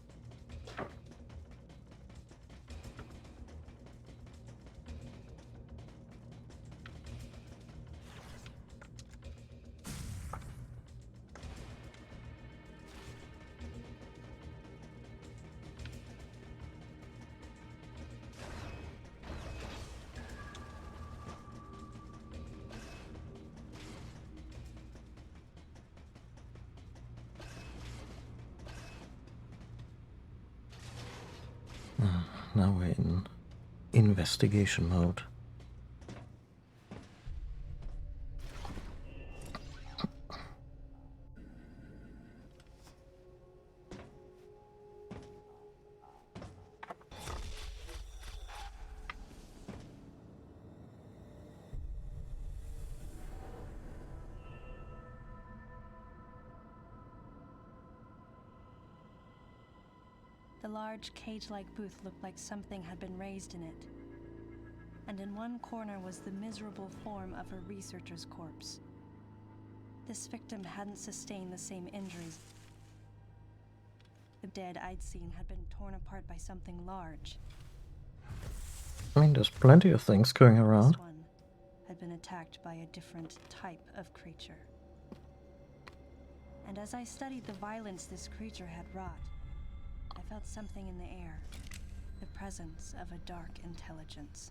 Now we're in investigation mode. The large cage-like booth looked like something had been raised in it. And in one corner was the miserable form of a researcher's corpse. This victim hadn't sustained the same injuries. The dead I'd seen had been torn apart by something large. I mean, there's plenty of things going around. This one had been attacked by a different type of creature. And as I studied the violence this creature had wrought, I felt something in the air, the presence of a dark intelligence.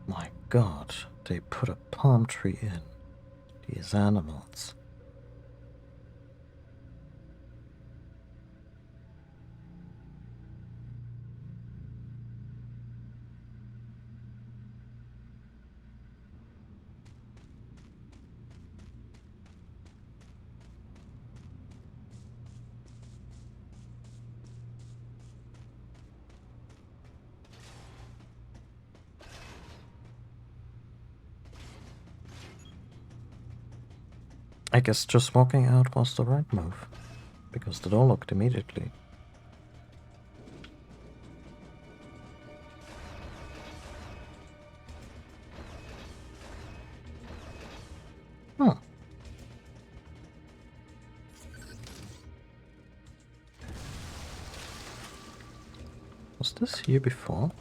My God, they put a palm tree in. These animals. I guess just walking out was the right move, because the door locked immediately. Huh. Was this here before?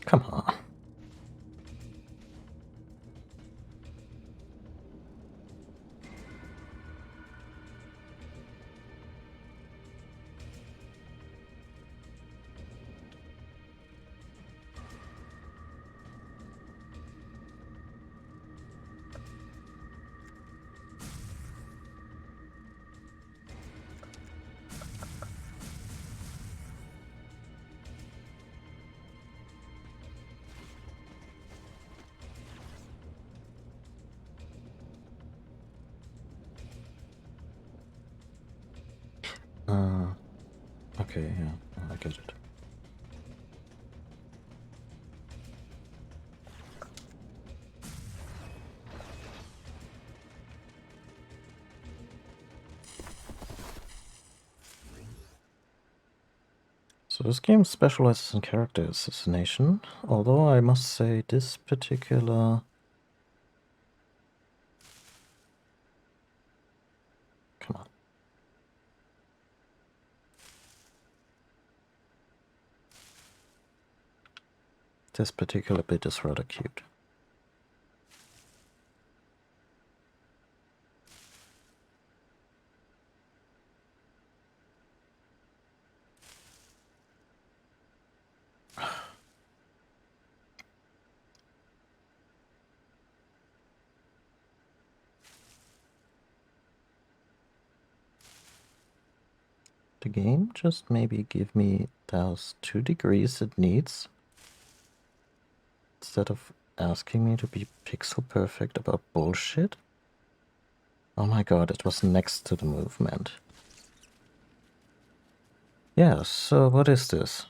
Come on. Okay, yeah, I get it. So this game specializes in character assassination, although I must say this particular... Come on. This particular bit is rather cute. The game just maybe give me those 2 degrees it needs, instead of asking me to be pixel perfect about bullshit. Oh my god, it was next to the movement. Yeah, so what is this?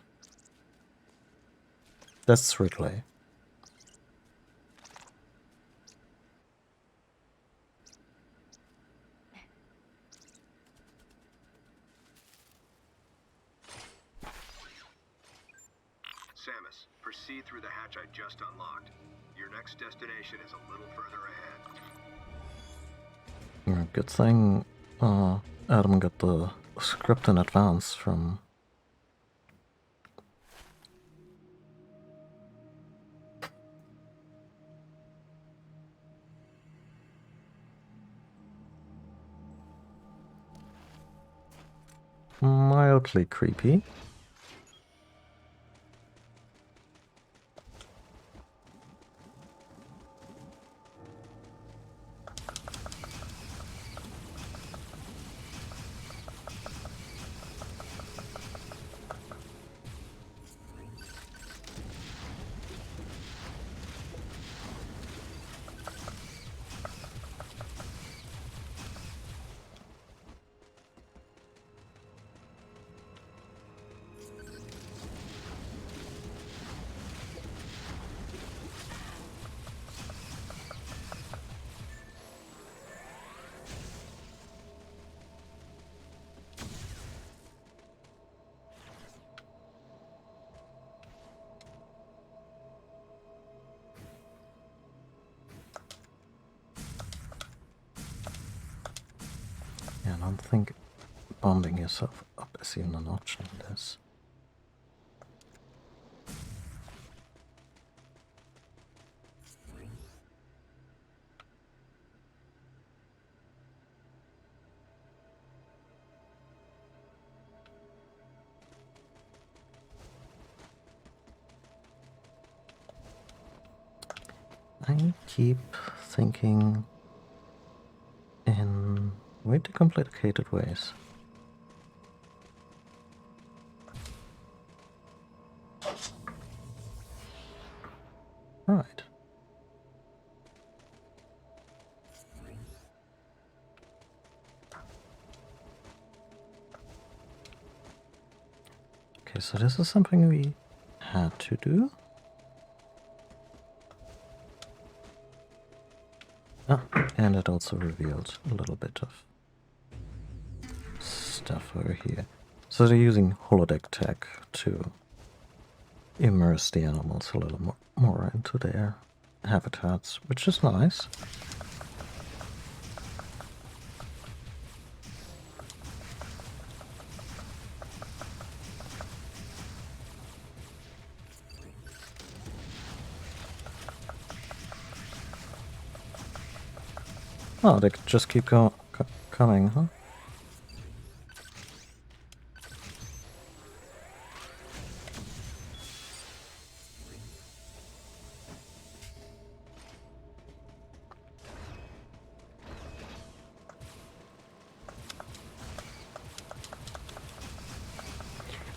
That's Ridley. Samus, proceed through the hatch I just unlocked. Your next destination is a little further ahead. Good thing Adam got the script in advance from... mildly creepy. Yeah, I don't think bombing yourself up is even an option in this. I keep thinking in way too complicated ways. Right. Okay, so this is something we had to do. Ah, and it also revealed a little bit of stuff over here. So they're using holodeck tech to immerse the animals a little more into their habitats, which is nice. Oh, they just keep coming, huh?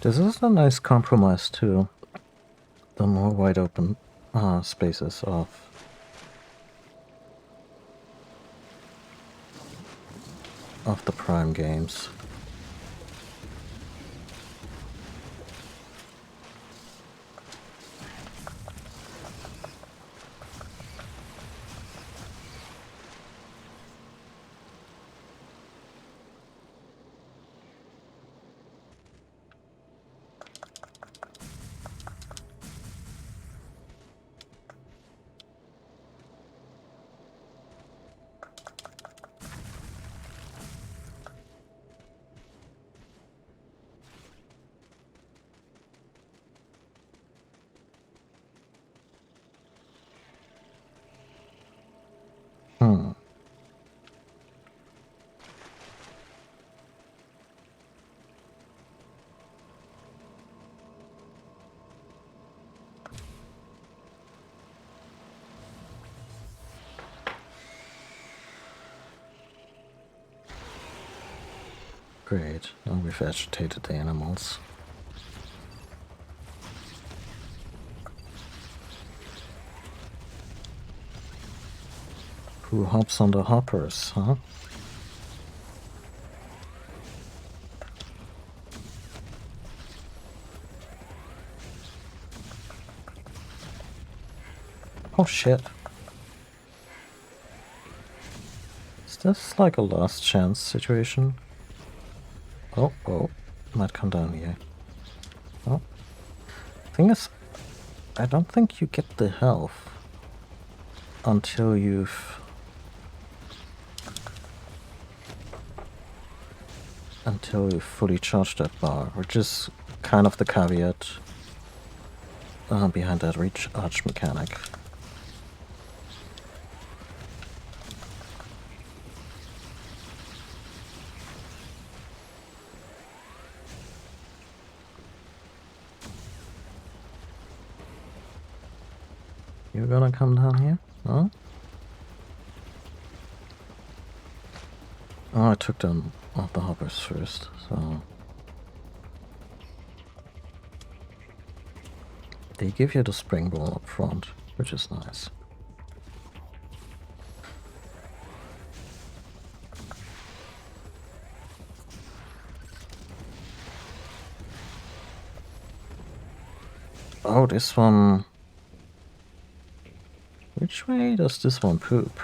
This is a nice compromise to the more wide open spaces of the Prime games. Great. Now we've agitated the animals. Who hops on the hoppers, huh? Oh shit. Is this like a last chance situation? Oh, might come down here. Oh. Thing is, I don't think you get the health until you've fully charged that bar, which is kind of the caveat behind that recharge mechanic. You're gonna come down here? Huh? Oh, I took down all the hoppers first, so... They give you the spring ball up front, which is nice. Oh, this one... Which way does this one poop?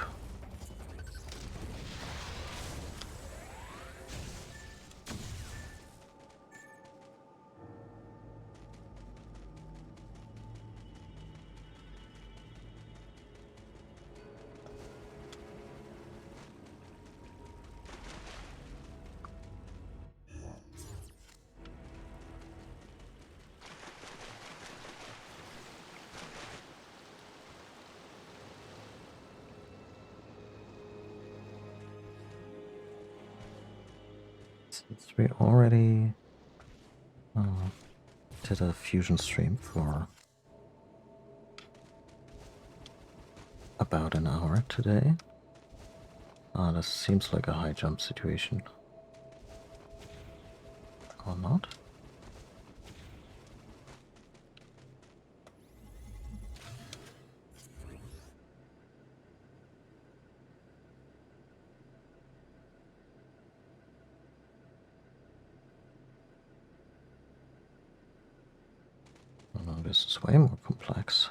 Since we already did a fusion stream for about an hour today, this seems like a high jump situation. Or not? Oh no, this is way more complex.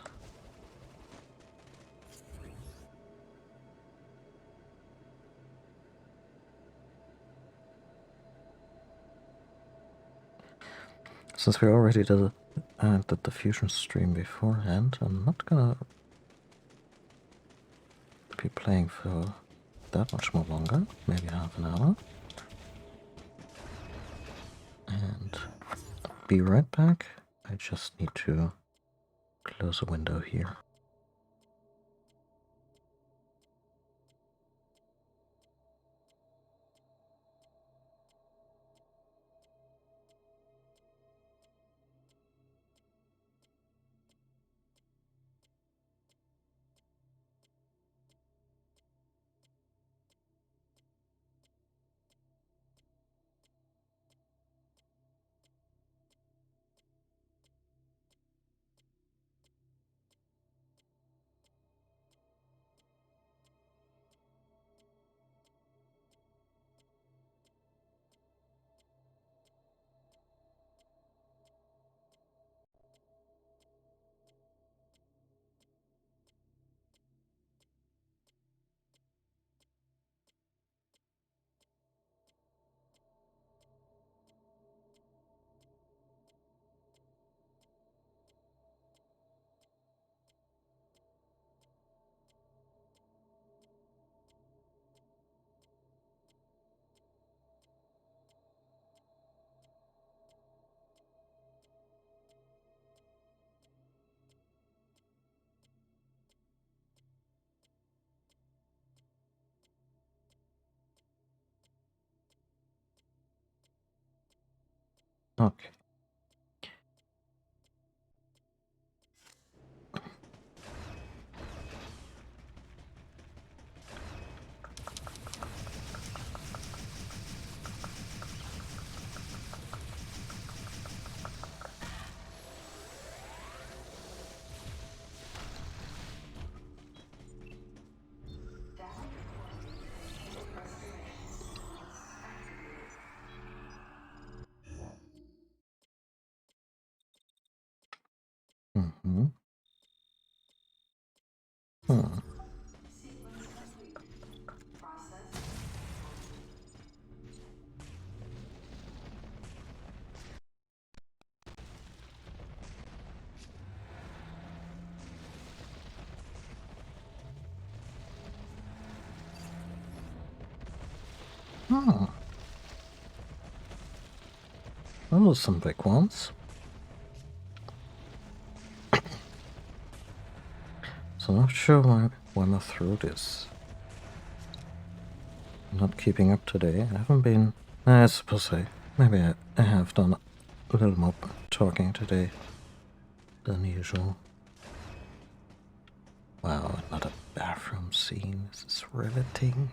Since we already did the fusion stream beforehand, I'm not gonna be playing for that much more longer, maybe half an hour. And be right back. I just need to close a window here. Okay. Oh. Those are some big ones. So I'm not sure why my throat is not keeping up today. I haven't been... I suppose maybe I have done a little more talking today than usual. Wow, another bathroom scene. This is riveting.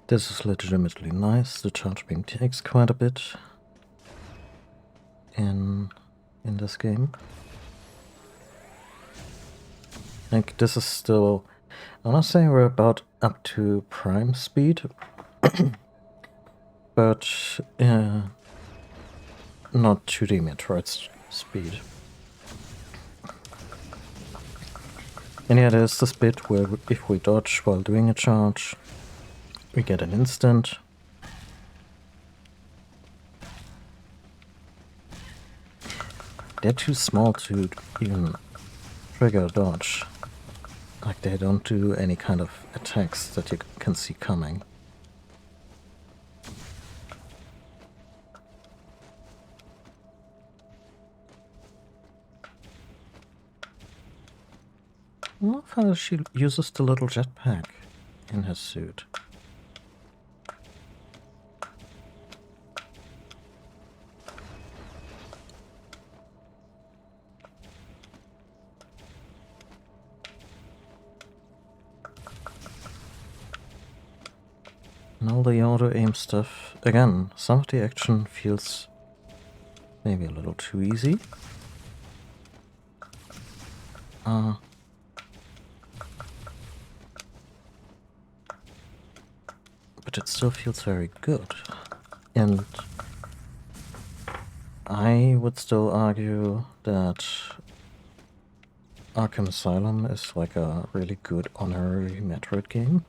This is legitimately nice. The charge beam takes quite a bit in this game. Like, this is still... I wanna say we're about up to prime speed. But not 2D Metroid speed. And yeah, there's this bit where if we dodge while doing a charge, we get an instant. They're too small to even trigger a dodge. Like, they don't do any kind of attacks that you can see coming. I love how she uses the little jetpack in her suit. And all the auto-aim stuff, again, some of the action feels maybe a little too easy. But it still feels very good. And I would still argue that Arkham Asylum is like a really good honorary Metroid game.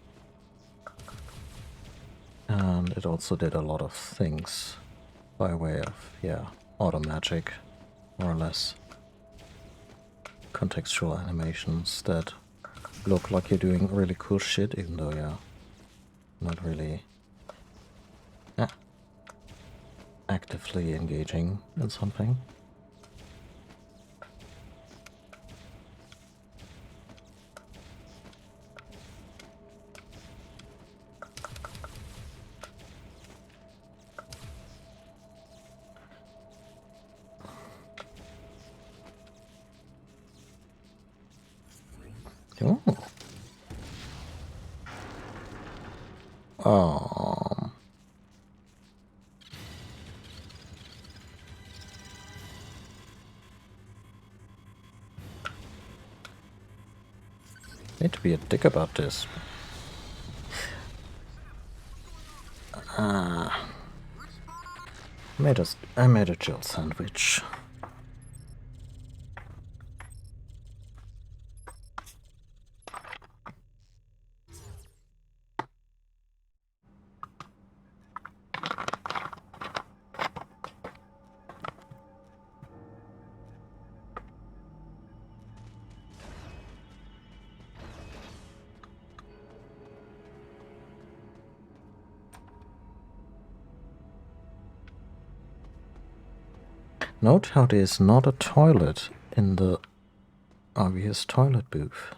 And it also did a lot of things by way of, yeah, auto magic, more or less. Contextual animations that look like you're doing really cool shit, even though you're not really actively engaging in something. Oh. Need to be a dick about this. I made a Jill sandwich. Note how there is not a toilet in the obvious toilet booth.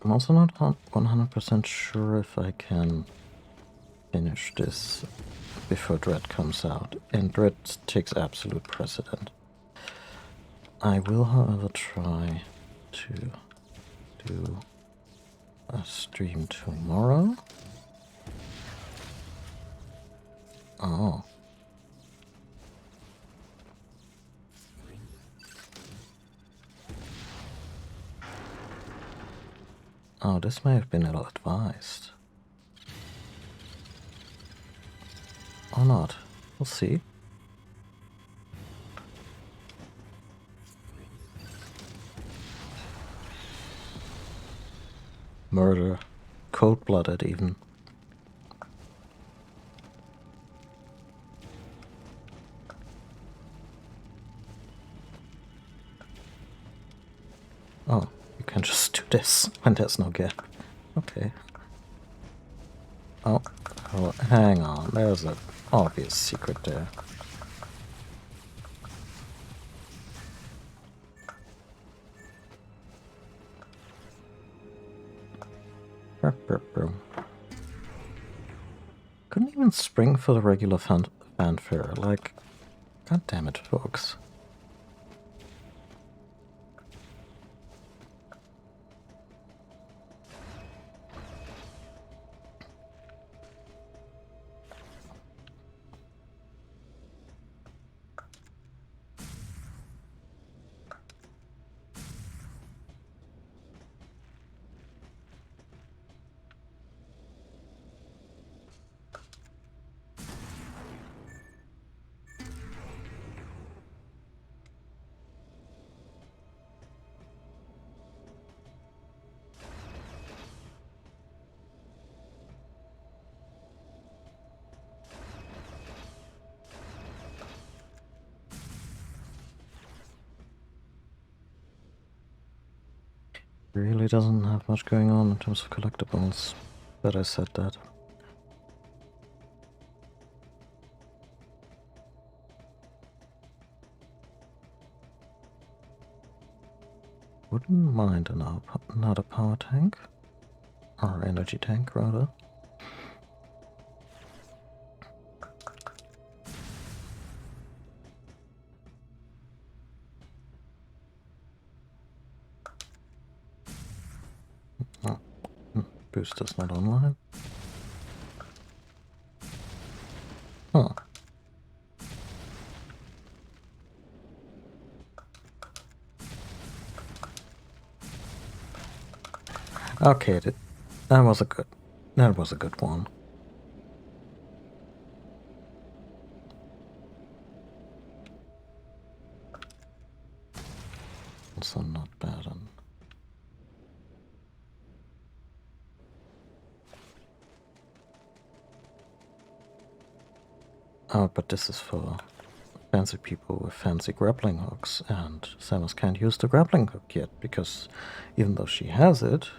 I'm also not 100% sure if I can finish this before Dread comes out, and Dread takes absolute precedent. I will, however, try to do a stream tomorrow. Oh. Oh, this may have been ill-advised. Or not. We'll see. Murder. Cold-blooded, even. Oh, you can just do this when there's no gap. Okay. Oh, hang on. There's an obvious secret there. Couldn't even spring for the regular fanfare. Like, god damn it, folks. Really doesn't have much going on in terms of collectibles, but I said that. Wouldn't mind another power tank, or energy tank rather. Booster's not online. Huh. Okay, that was a good one. Also not bad. Oh, but this is for fancy people with fancy grappling hooks, and Samus can't use the grappling hook yet, because even though she has it...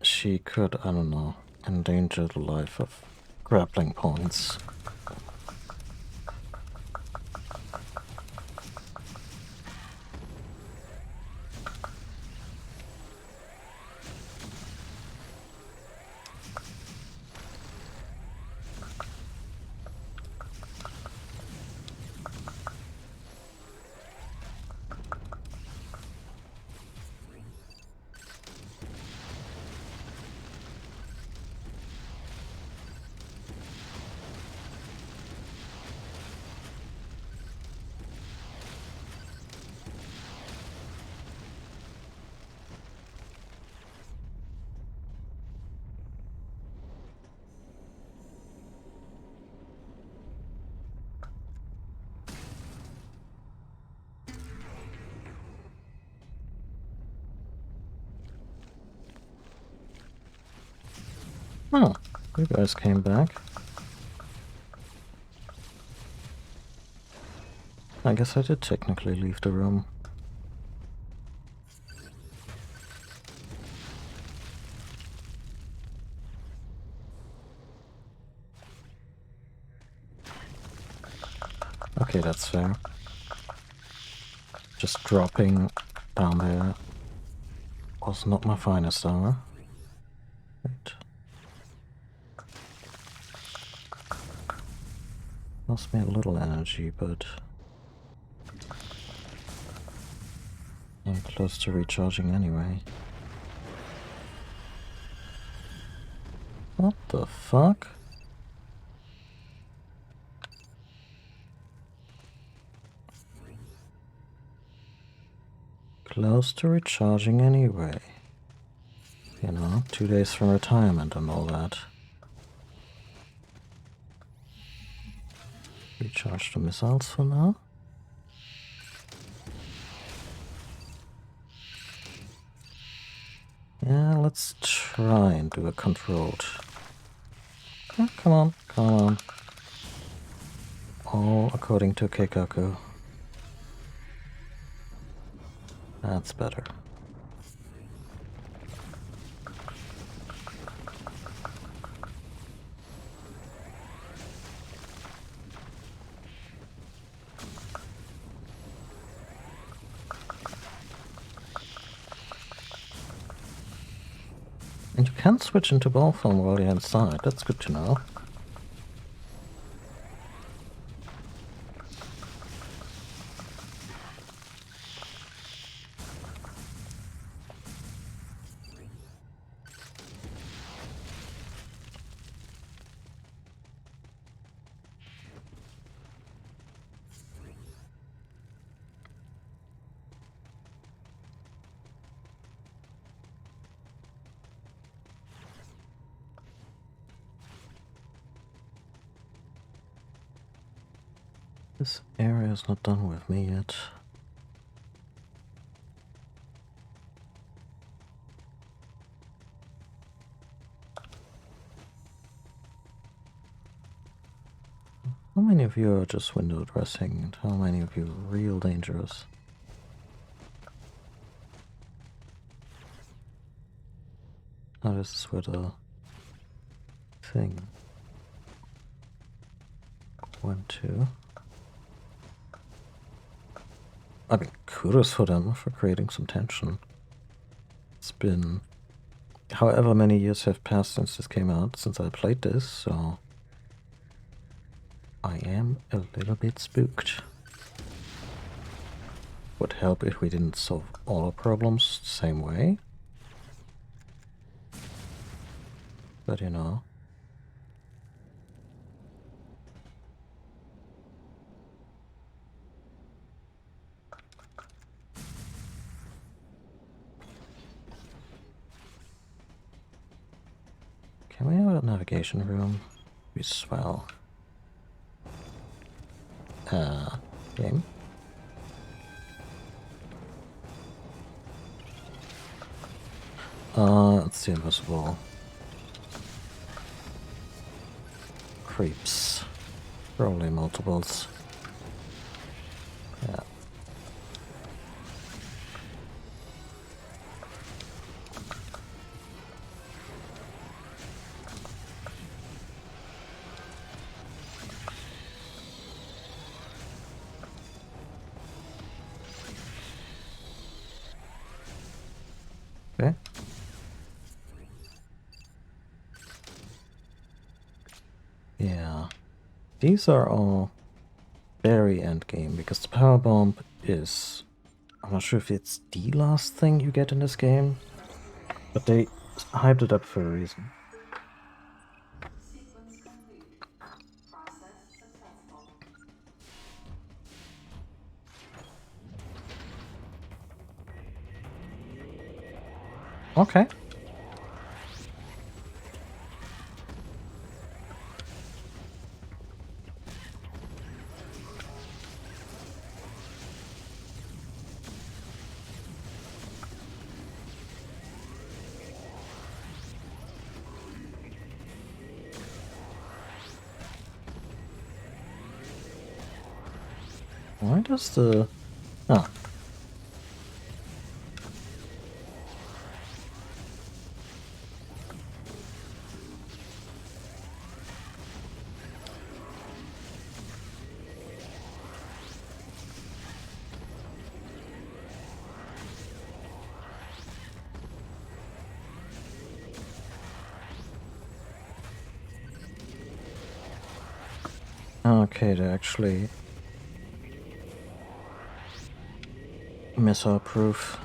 she could, I don't know, endanger the life of grappling points. Oh, you guys came back. I guess I did technically leave the room. Okay, that's fair. Just dropping down there was not my finest hour. Right. Lost me a little energy, but I'm close to recharging anyway. What the fuck? Close to recharging anyway. You know, 2 days from retirement and all that. Recharge the missiles for now. Yeah, let's try and do a controlled. Oh, come on, come on. All according to Keikaku. That's better. And you can switch into ball form while you're inside. That's good to know. This area is not done with me yet. How many of you are just window dressing and how many of you are real dangerous? Oh, this is where the thing went to. I mean, kudos for them for creating some tension. It's been however many years have passed since this came out, since I played this, so I am a little bit spooked. Would help if we didn't solve all our problems the same way. But you know. Can we have a navigation room? We swell. Game. It's the invisible creeps. Probably multiples. Yeah. Okay. Yeah. These are all very endgame because the power bomb is, I'm not sure if it's the last thing you get in this game, but they hyped it up for a reason. Okay. What? Why does the... Oh. Okay, they actually missile proof.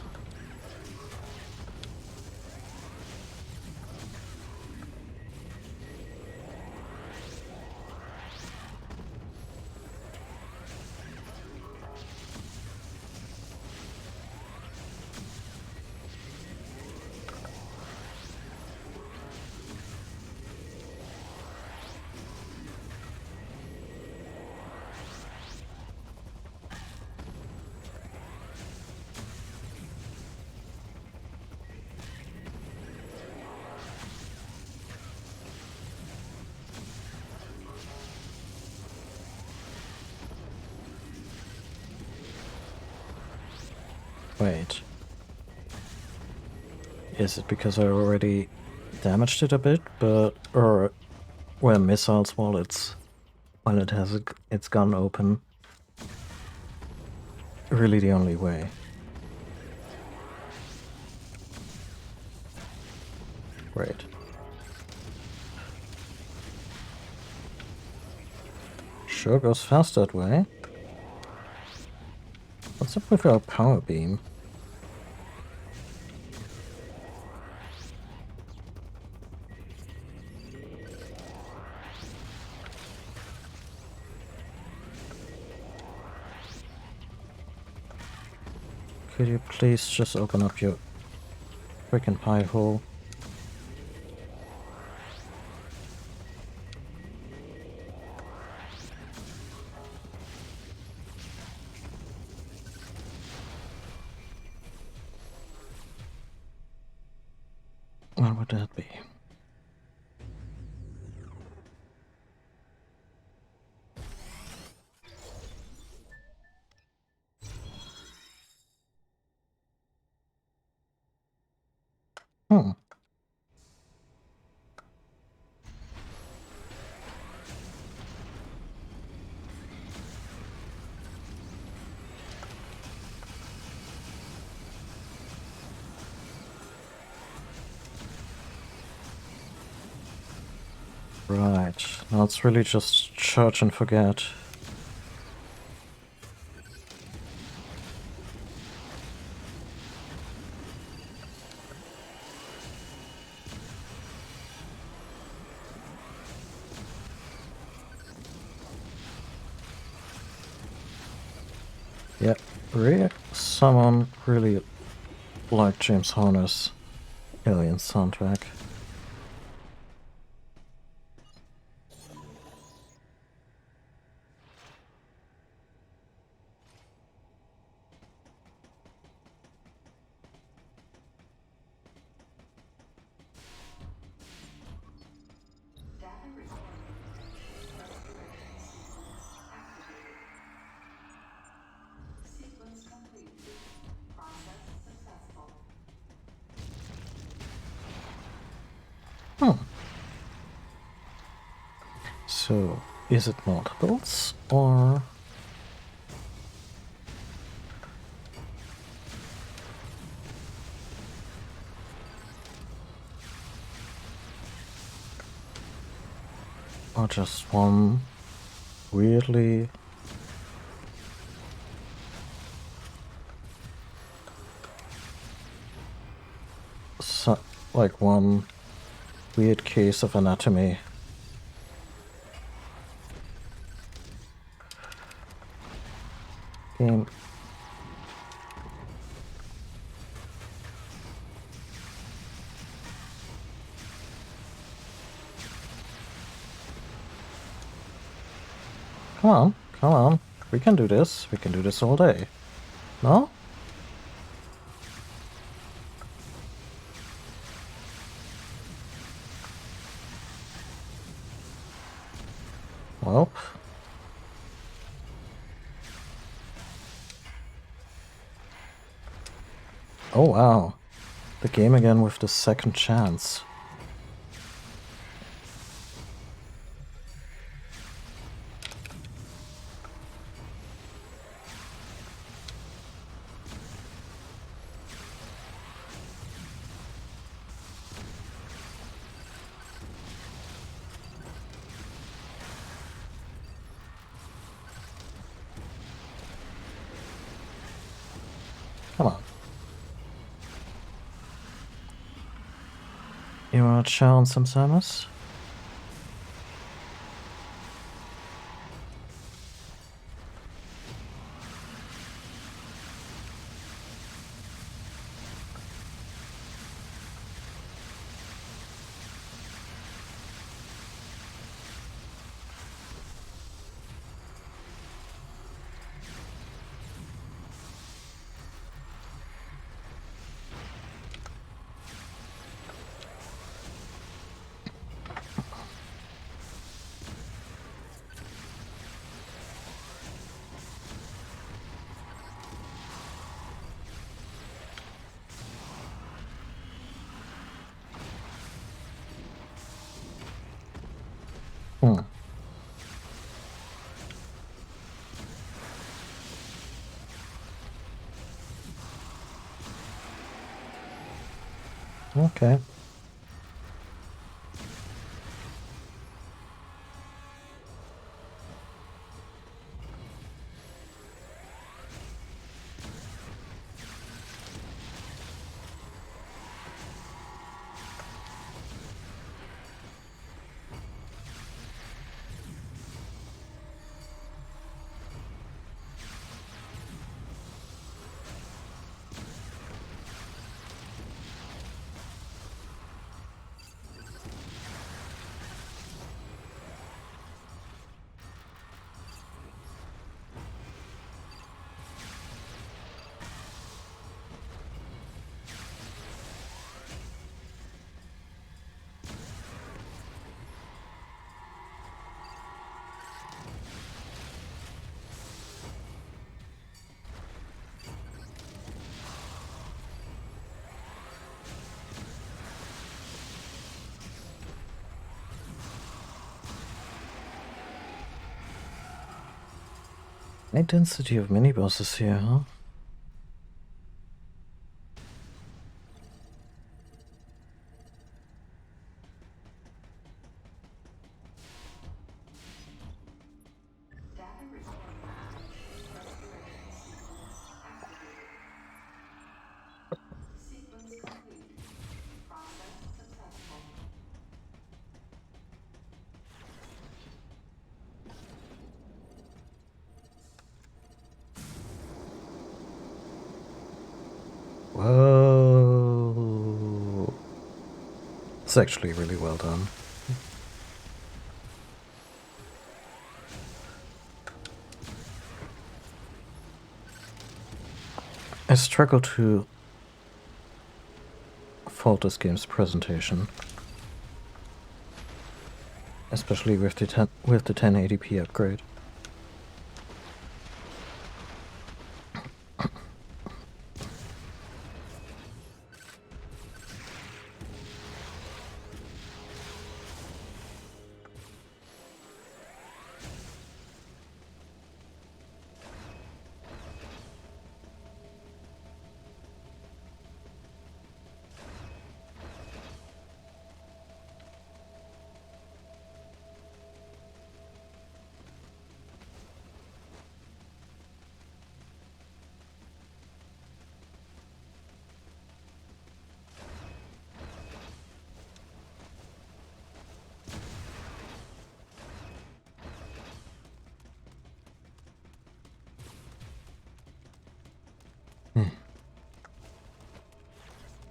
Wait. Is it because I already damaged it a bit, but... or... were missiles while it has its gun open really the only way? Right. Sure goes fast that way. What's up with our power beam? Could you please just open up your freaking pie hole? What would that be? Hmm. Right, now it's really just charge and forget. Yep, someone really liked James Horner's Alien soundtrack. So, is it multiples, or... or just one weirdly... like one weird case of anatomy. Game. Come on, come on. We can do this. We can do this all day. No? Well. Oh wow. The game again with the second chance. Come on. You wanna chow on some Samus? Hmm. Okay. High density of mini bosses here, huh? Whoa. It's actually really well done. I struggle to fault this game's presentation, especially with the 1080p upgrade.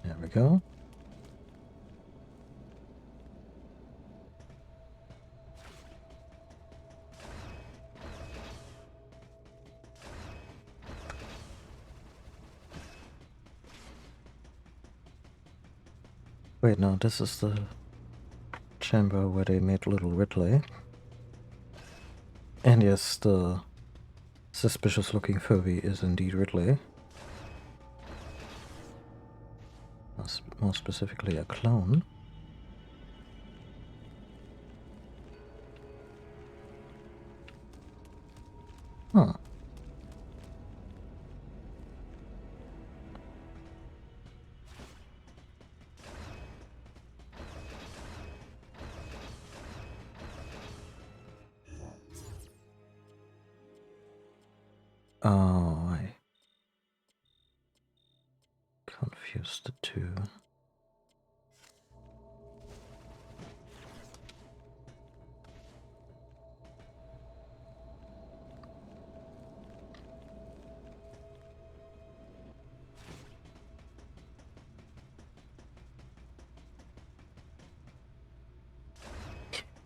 There we go. Wait, no, this is the chamber where they made Little Ridley. And yes, the suspicious looking Furby is indeed Ridley. more specifically a clone. Huh. Oh, I confused the two.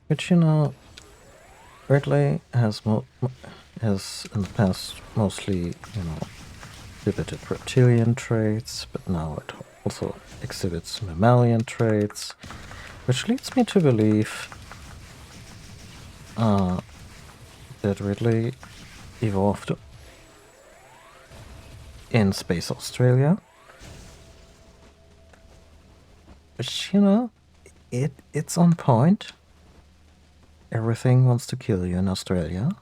But you know, Ridley has in the past mostly, you know, exhibited reptilian traits, but now it also exhibits mammalian traits, which leads me to believe that Ridley evolved in Space Australia. Which, you know, it's on point. Everything wants to kill you in Australia.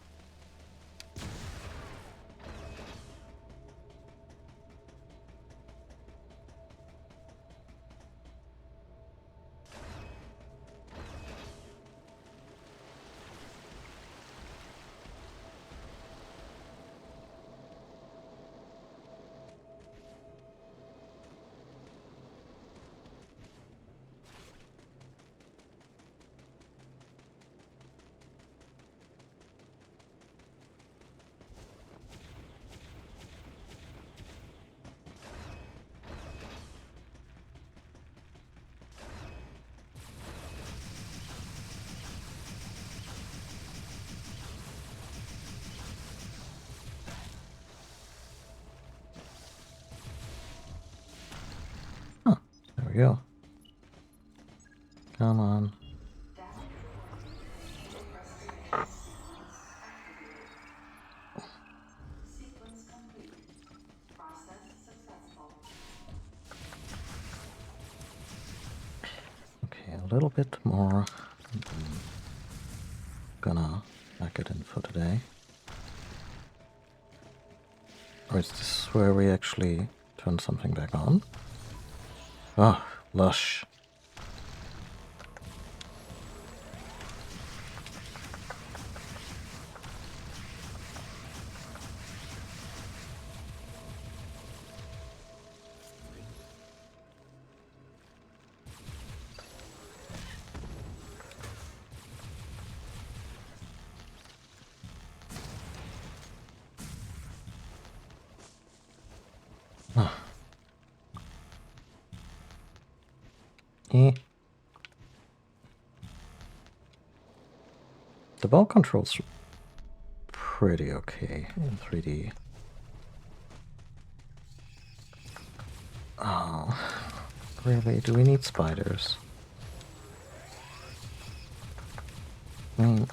There we go. Come on. Okay, a little bit more. Gonna pack it in for today. Or is this where we actually turn something back on? Ah, lush. The ball controls pretty okay in 3D. Oh, really? Do we need spiders? I mean,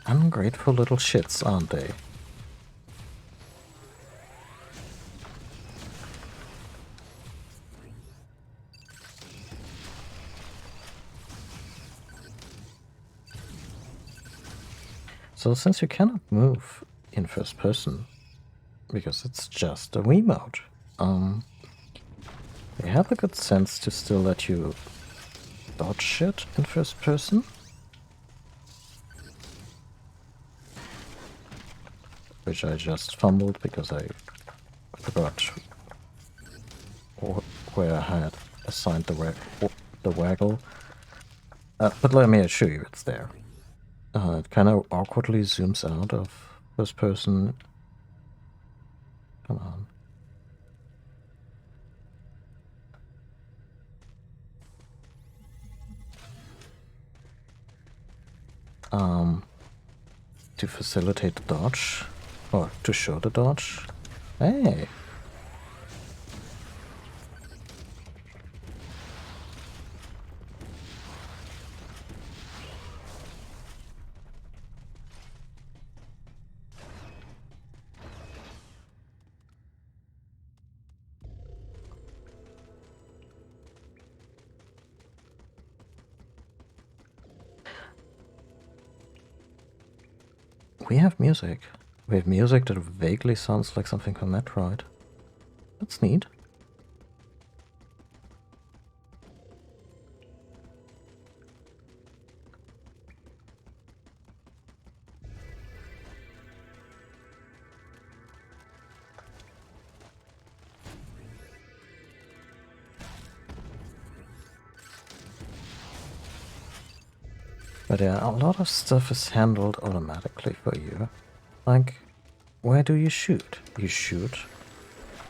ungrateful little shits, aren't they? So since you cannot move in first person, because it's just a Wiimote, they have the good sense to still let you dodge shit in first person. Which I just fumbled because I forgot where I had assigned the waggle. But let me assure you it's there. It kind of awkwardly zooms out of first person. Come on. To facilitate the dodge, or to show the dodge. Hey! we have music. We have music that vaguely sounds like something from Metroid. That's neat. But yeah, a lot of stuff is handled automatically for you. Like, where do you shoot? You shoot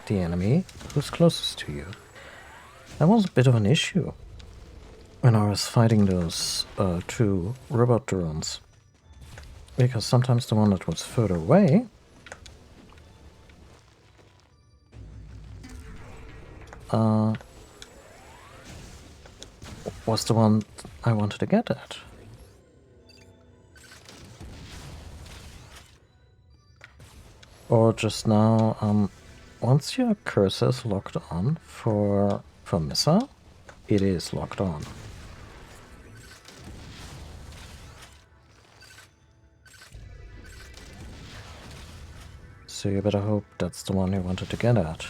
the enemy who's closest to you. That was a bit of an issue when I was fighting those two robot drones. Because sometimes the one that was further away was the one I wanted to get at. Or just now, once your cursor is locked on for missile, it is locked on. So you better hope that's the one you wanted to get at.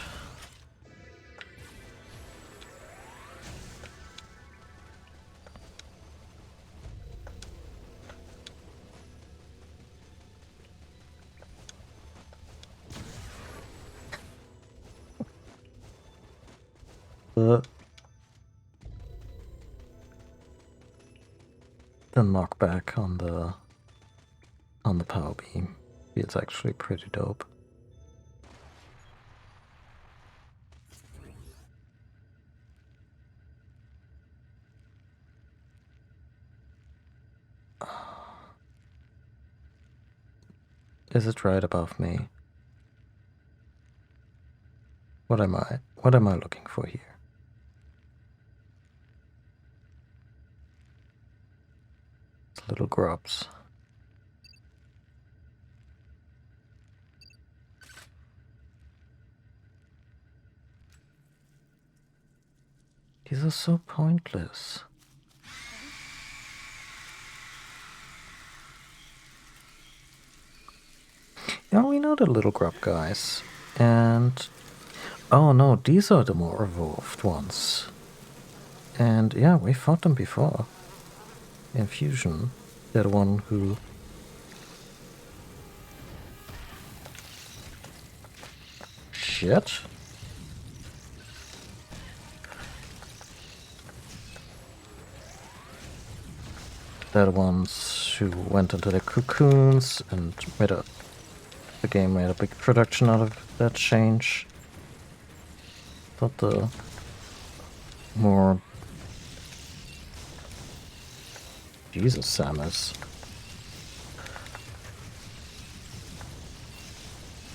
The knockback on the power beam feels actually pretty dope. Is it right above me? What am I looking for here? It's little grubs. These are so pointless. Yeah, we know the little grub guys. And oh no, these are the more evolved ones. And yeah, we fought them before. In Fusion, they're the one who... Shit. They're the ones who went into the cocoons and the game made a big production out of that change. But the more... Jesus, Samus.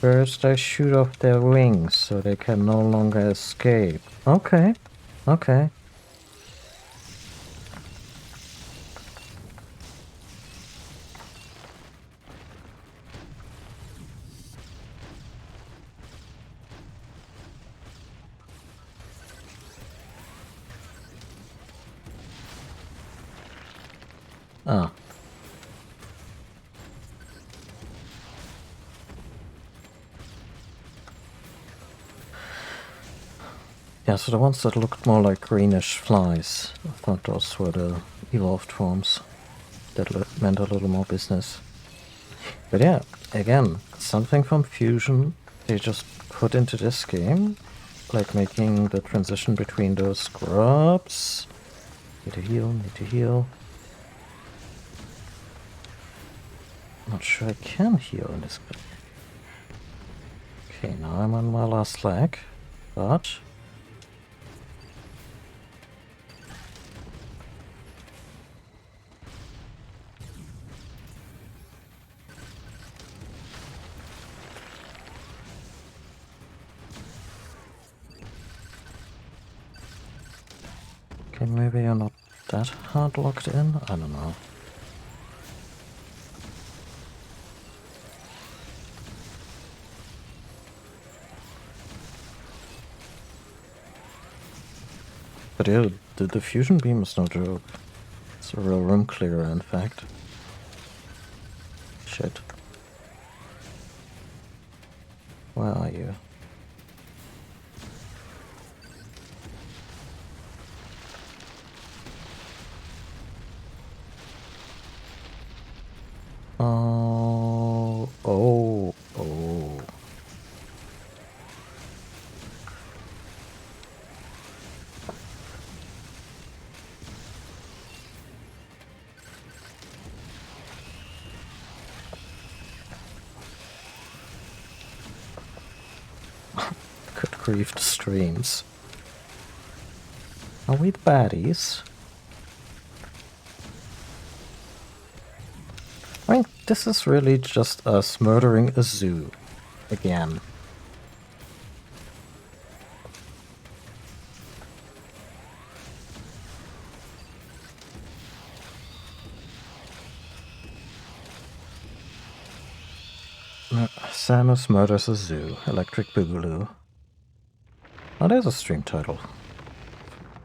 First they shoot off their wings so they can no longer escape. Okay, okay. Ah. Yeah, so the ones that looked more like greenish flies, I thought those were the evolved forms. That meant a little more business. But yeah, again, something from Fusion they just put into this game, like making the transition between those grubs. Need to heal, need to heal. Not sure I can heal in this bit. Okay, now I'm on my last leg, but... Okay, maybe you're not that hard locked in? I don't know. But yeah, the fusion beam is no joke. It's a real room clearer, in fact. Shit. Where are you? Oh, oh, oh. Good grief, the streams. Are we the baddies? I mean, this is really just us murdering a zoo. Again. Samus murders a zoo. Electric Boogaloo. Oh, there's a stream title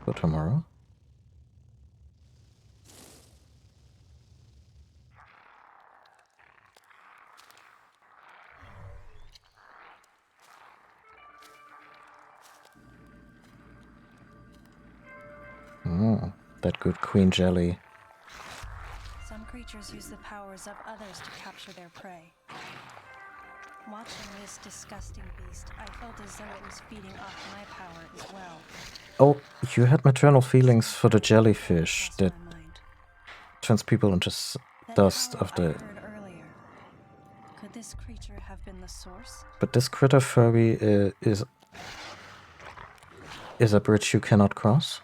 for tomorrow. That good Queen Jelly. Some creatures use the powers of others to capture their prey. Watching this disgusting beast, I felt as though it was feeding off my power as well. Oh, you had maternal feelings for the jellyfish that Crossed my mind. turns people into That dust howl of I the... heard earlier. Could this creature have been the source? But this critter furry is a bridge you cannot cross.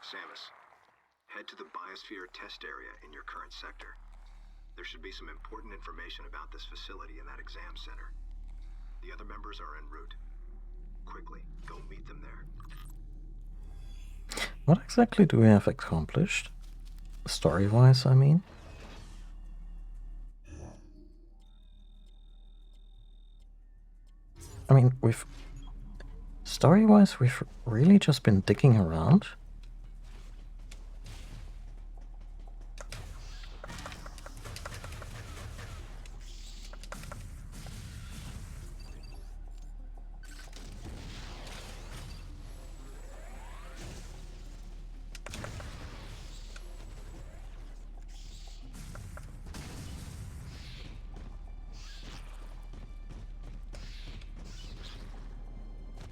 Samus, head to the biosphere test area in your current sector. There should be some important information about this facility in that exam center. The other members are en route. Quickly, go meet them there. What exactly do we have accomplished? Story-wise, I mean? I mean, story-wise, we've really just been digging around.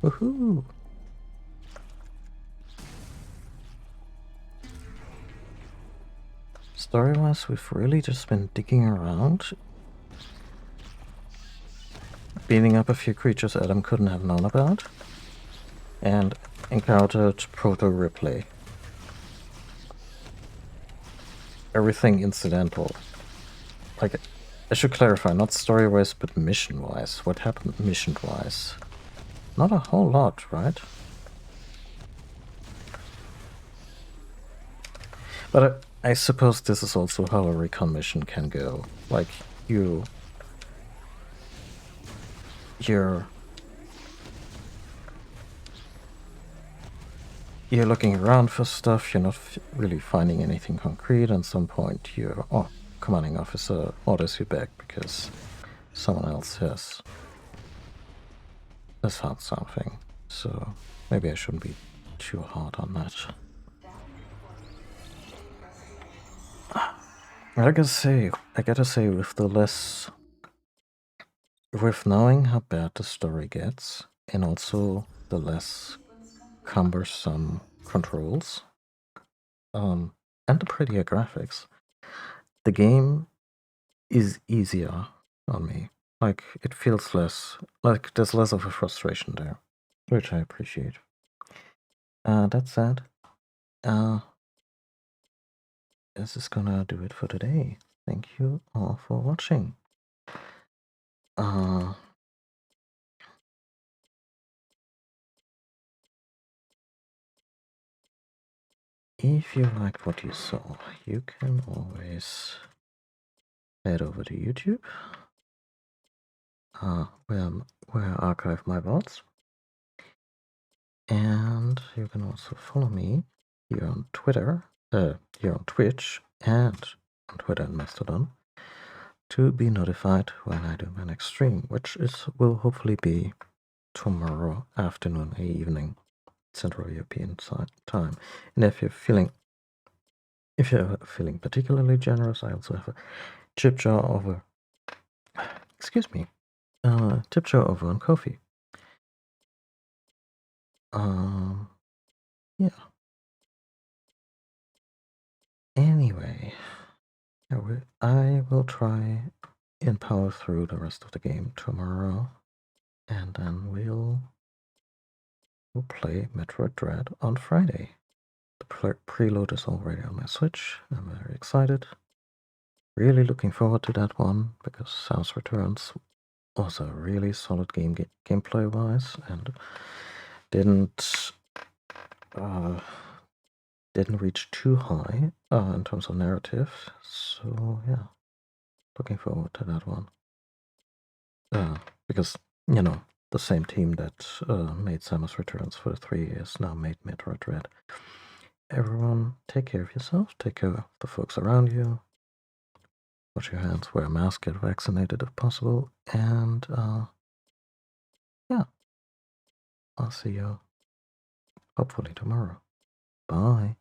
Woohoo! Story-wise, we've really just been digging around, beating up a few creatures Adam couldn't have known about, and encountered Proto-Ripley. Everything incidental. Like, I should clarify, not story-wise, but mission-wise. What happened mission-wise? Not a whole lot, right? But I suppose this is also how a recon mission can go. Like, you're looking around for stuff, you're not really finding anything concrete, and at some point your commanding officer orders you back because someone else has found something. So maybe I shouldn't be too hard on that. I gotta say, with knowing how bad the story gets, and also the less cumbersome controls, and the prettier graphics, the game is easier on me. Like, it feels less, like there's less of a frustration there, which I appreciate. That said, this is gonna do it for today. Thank you all for watching. If you liked what you saw, you can always head over to YouTube, where I archive my VODs. And you can also follow me here on Twitter, here on Twitch, and on Twitter and Mastodon to be notified when I do my next stream, which will hopefully be tomorrow afternoon or evening, Central European time. And if you're feeling particularly generous, I also have a tip jar over. Tip jar over on Ko-fi. Yeah. Anyway, I will try and power through the rest of the game tomorrow, and then we'll play Metroid Dread on Friday. The preload is already on my Switch. I'm very excited. Really looking forward to that one because Samus Returns was a really solid game gameplay wise, and didn't reach too high in terms of narrative. So yeah, looking forward to that one. Because the same team that made Samus Returns for 3 years now made Metroid Dread. Everyone, take care of yourself. Take care of the folks around you. Wash your hands, wear a mask, get vaccinated if possible, and yeah, I'll see you hopefully tomorrow. Bye.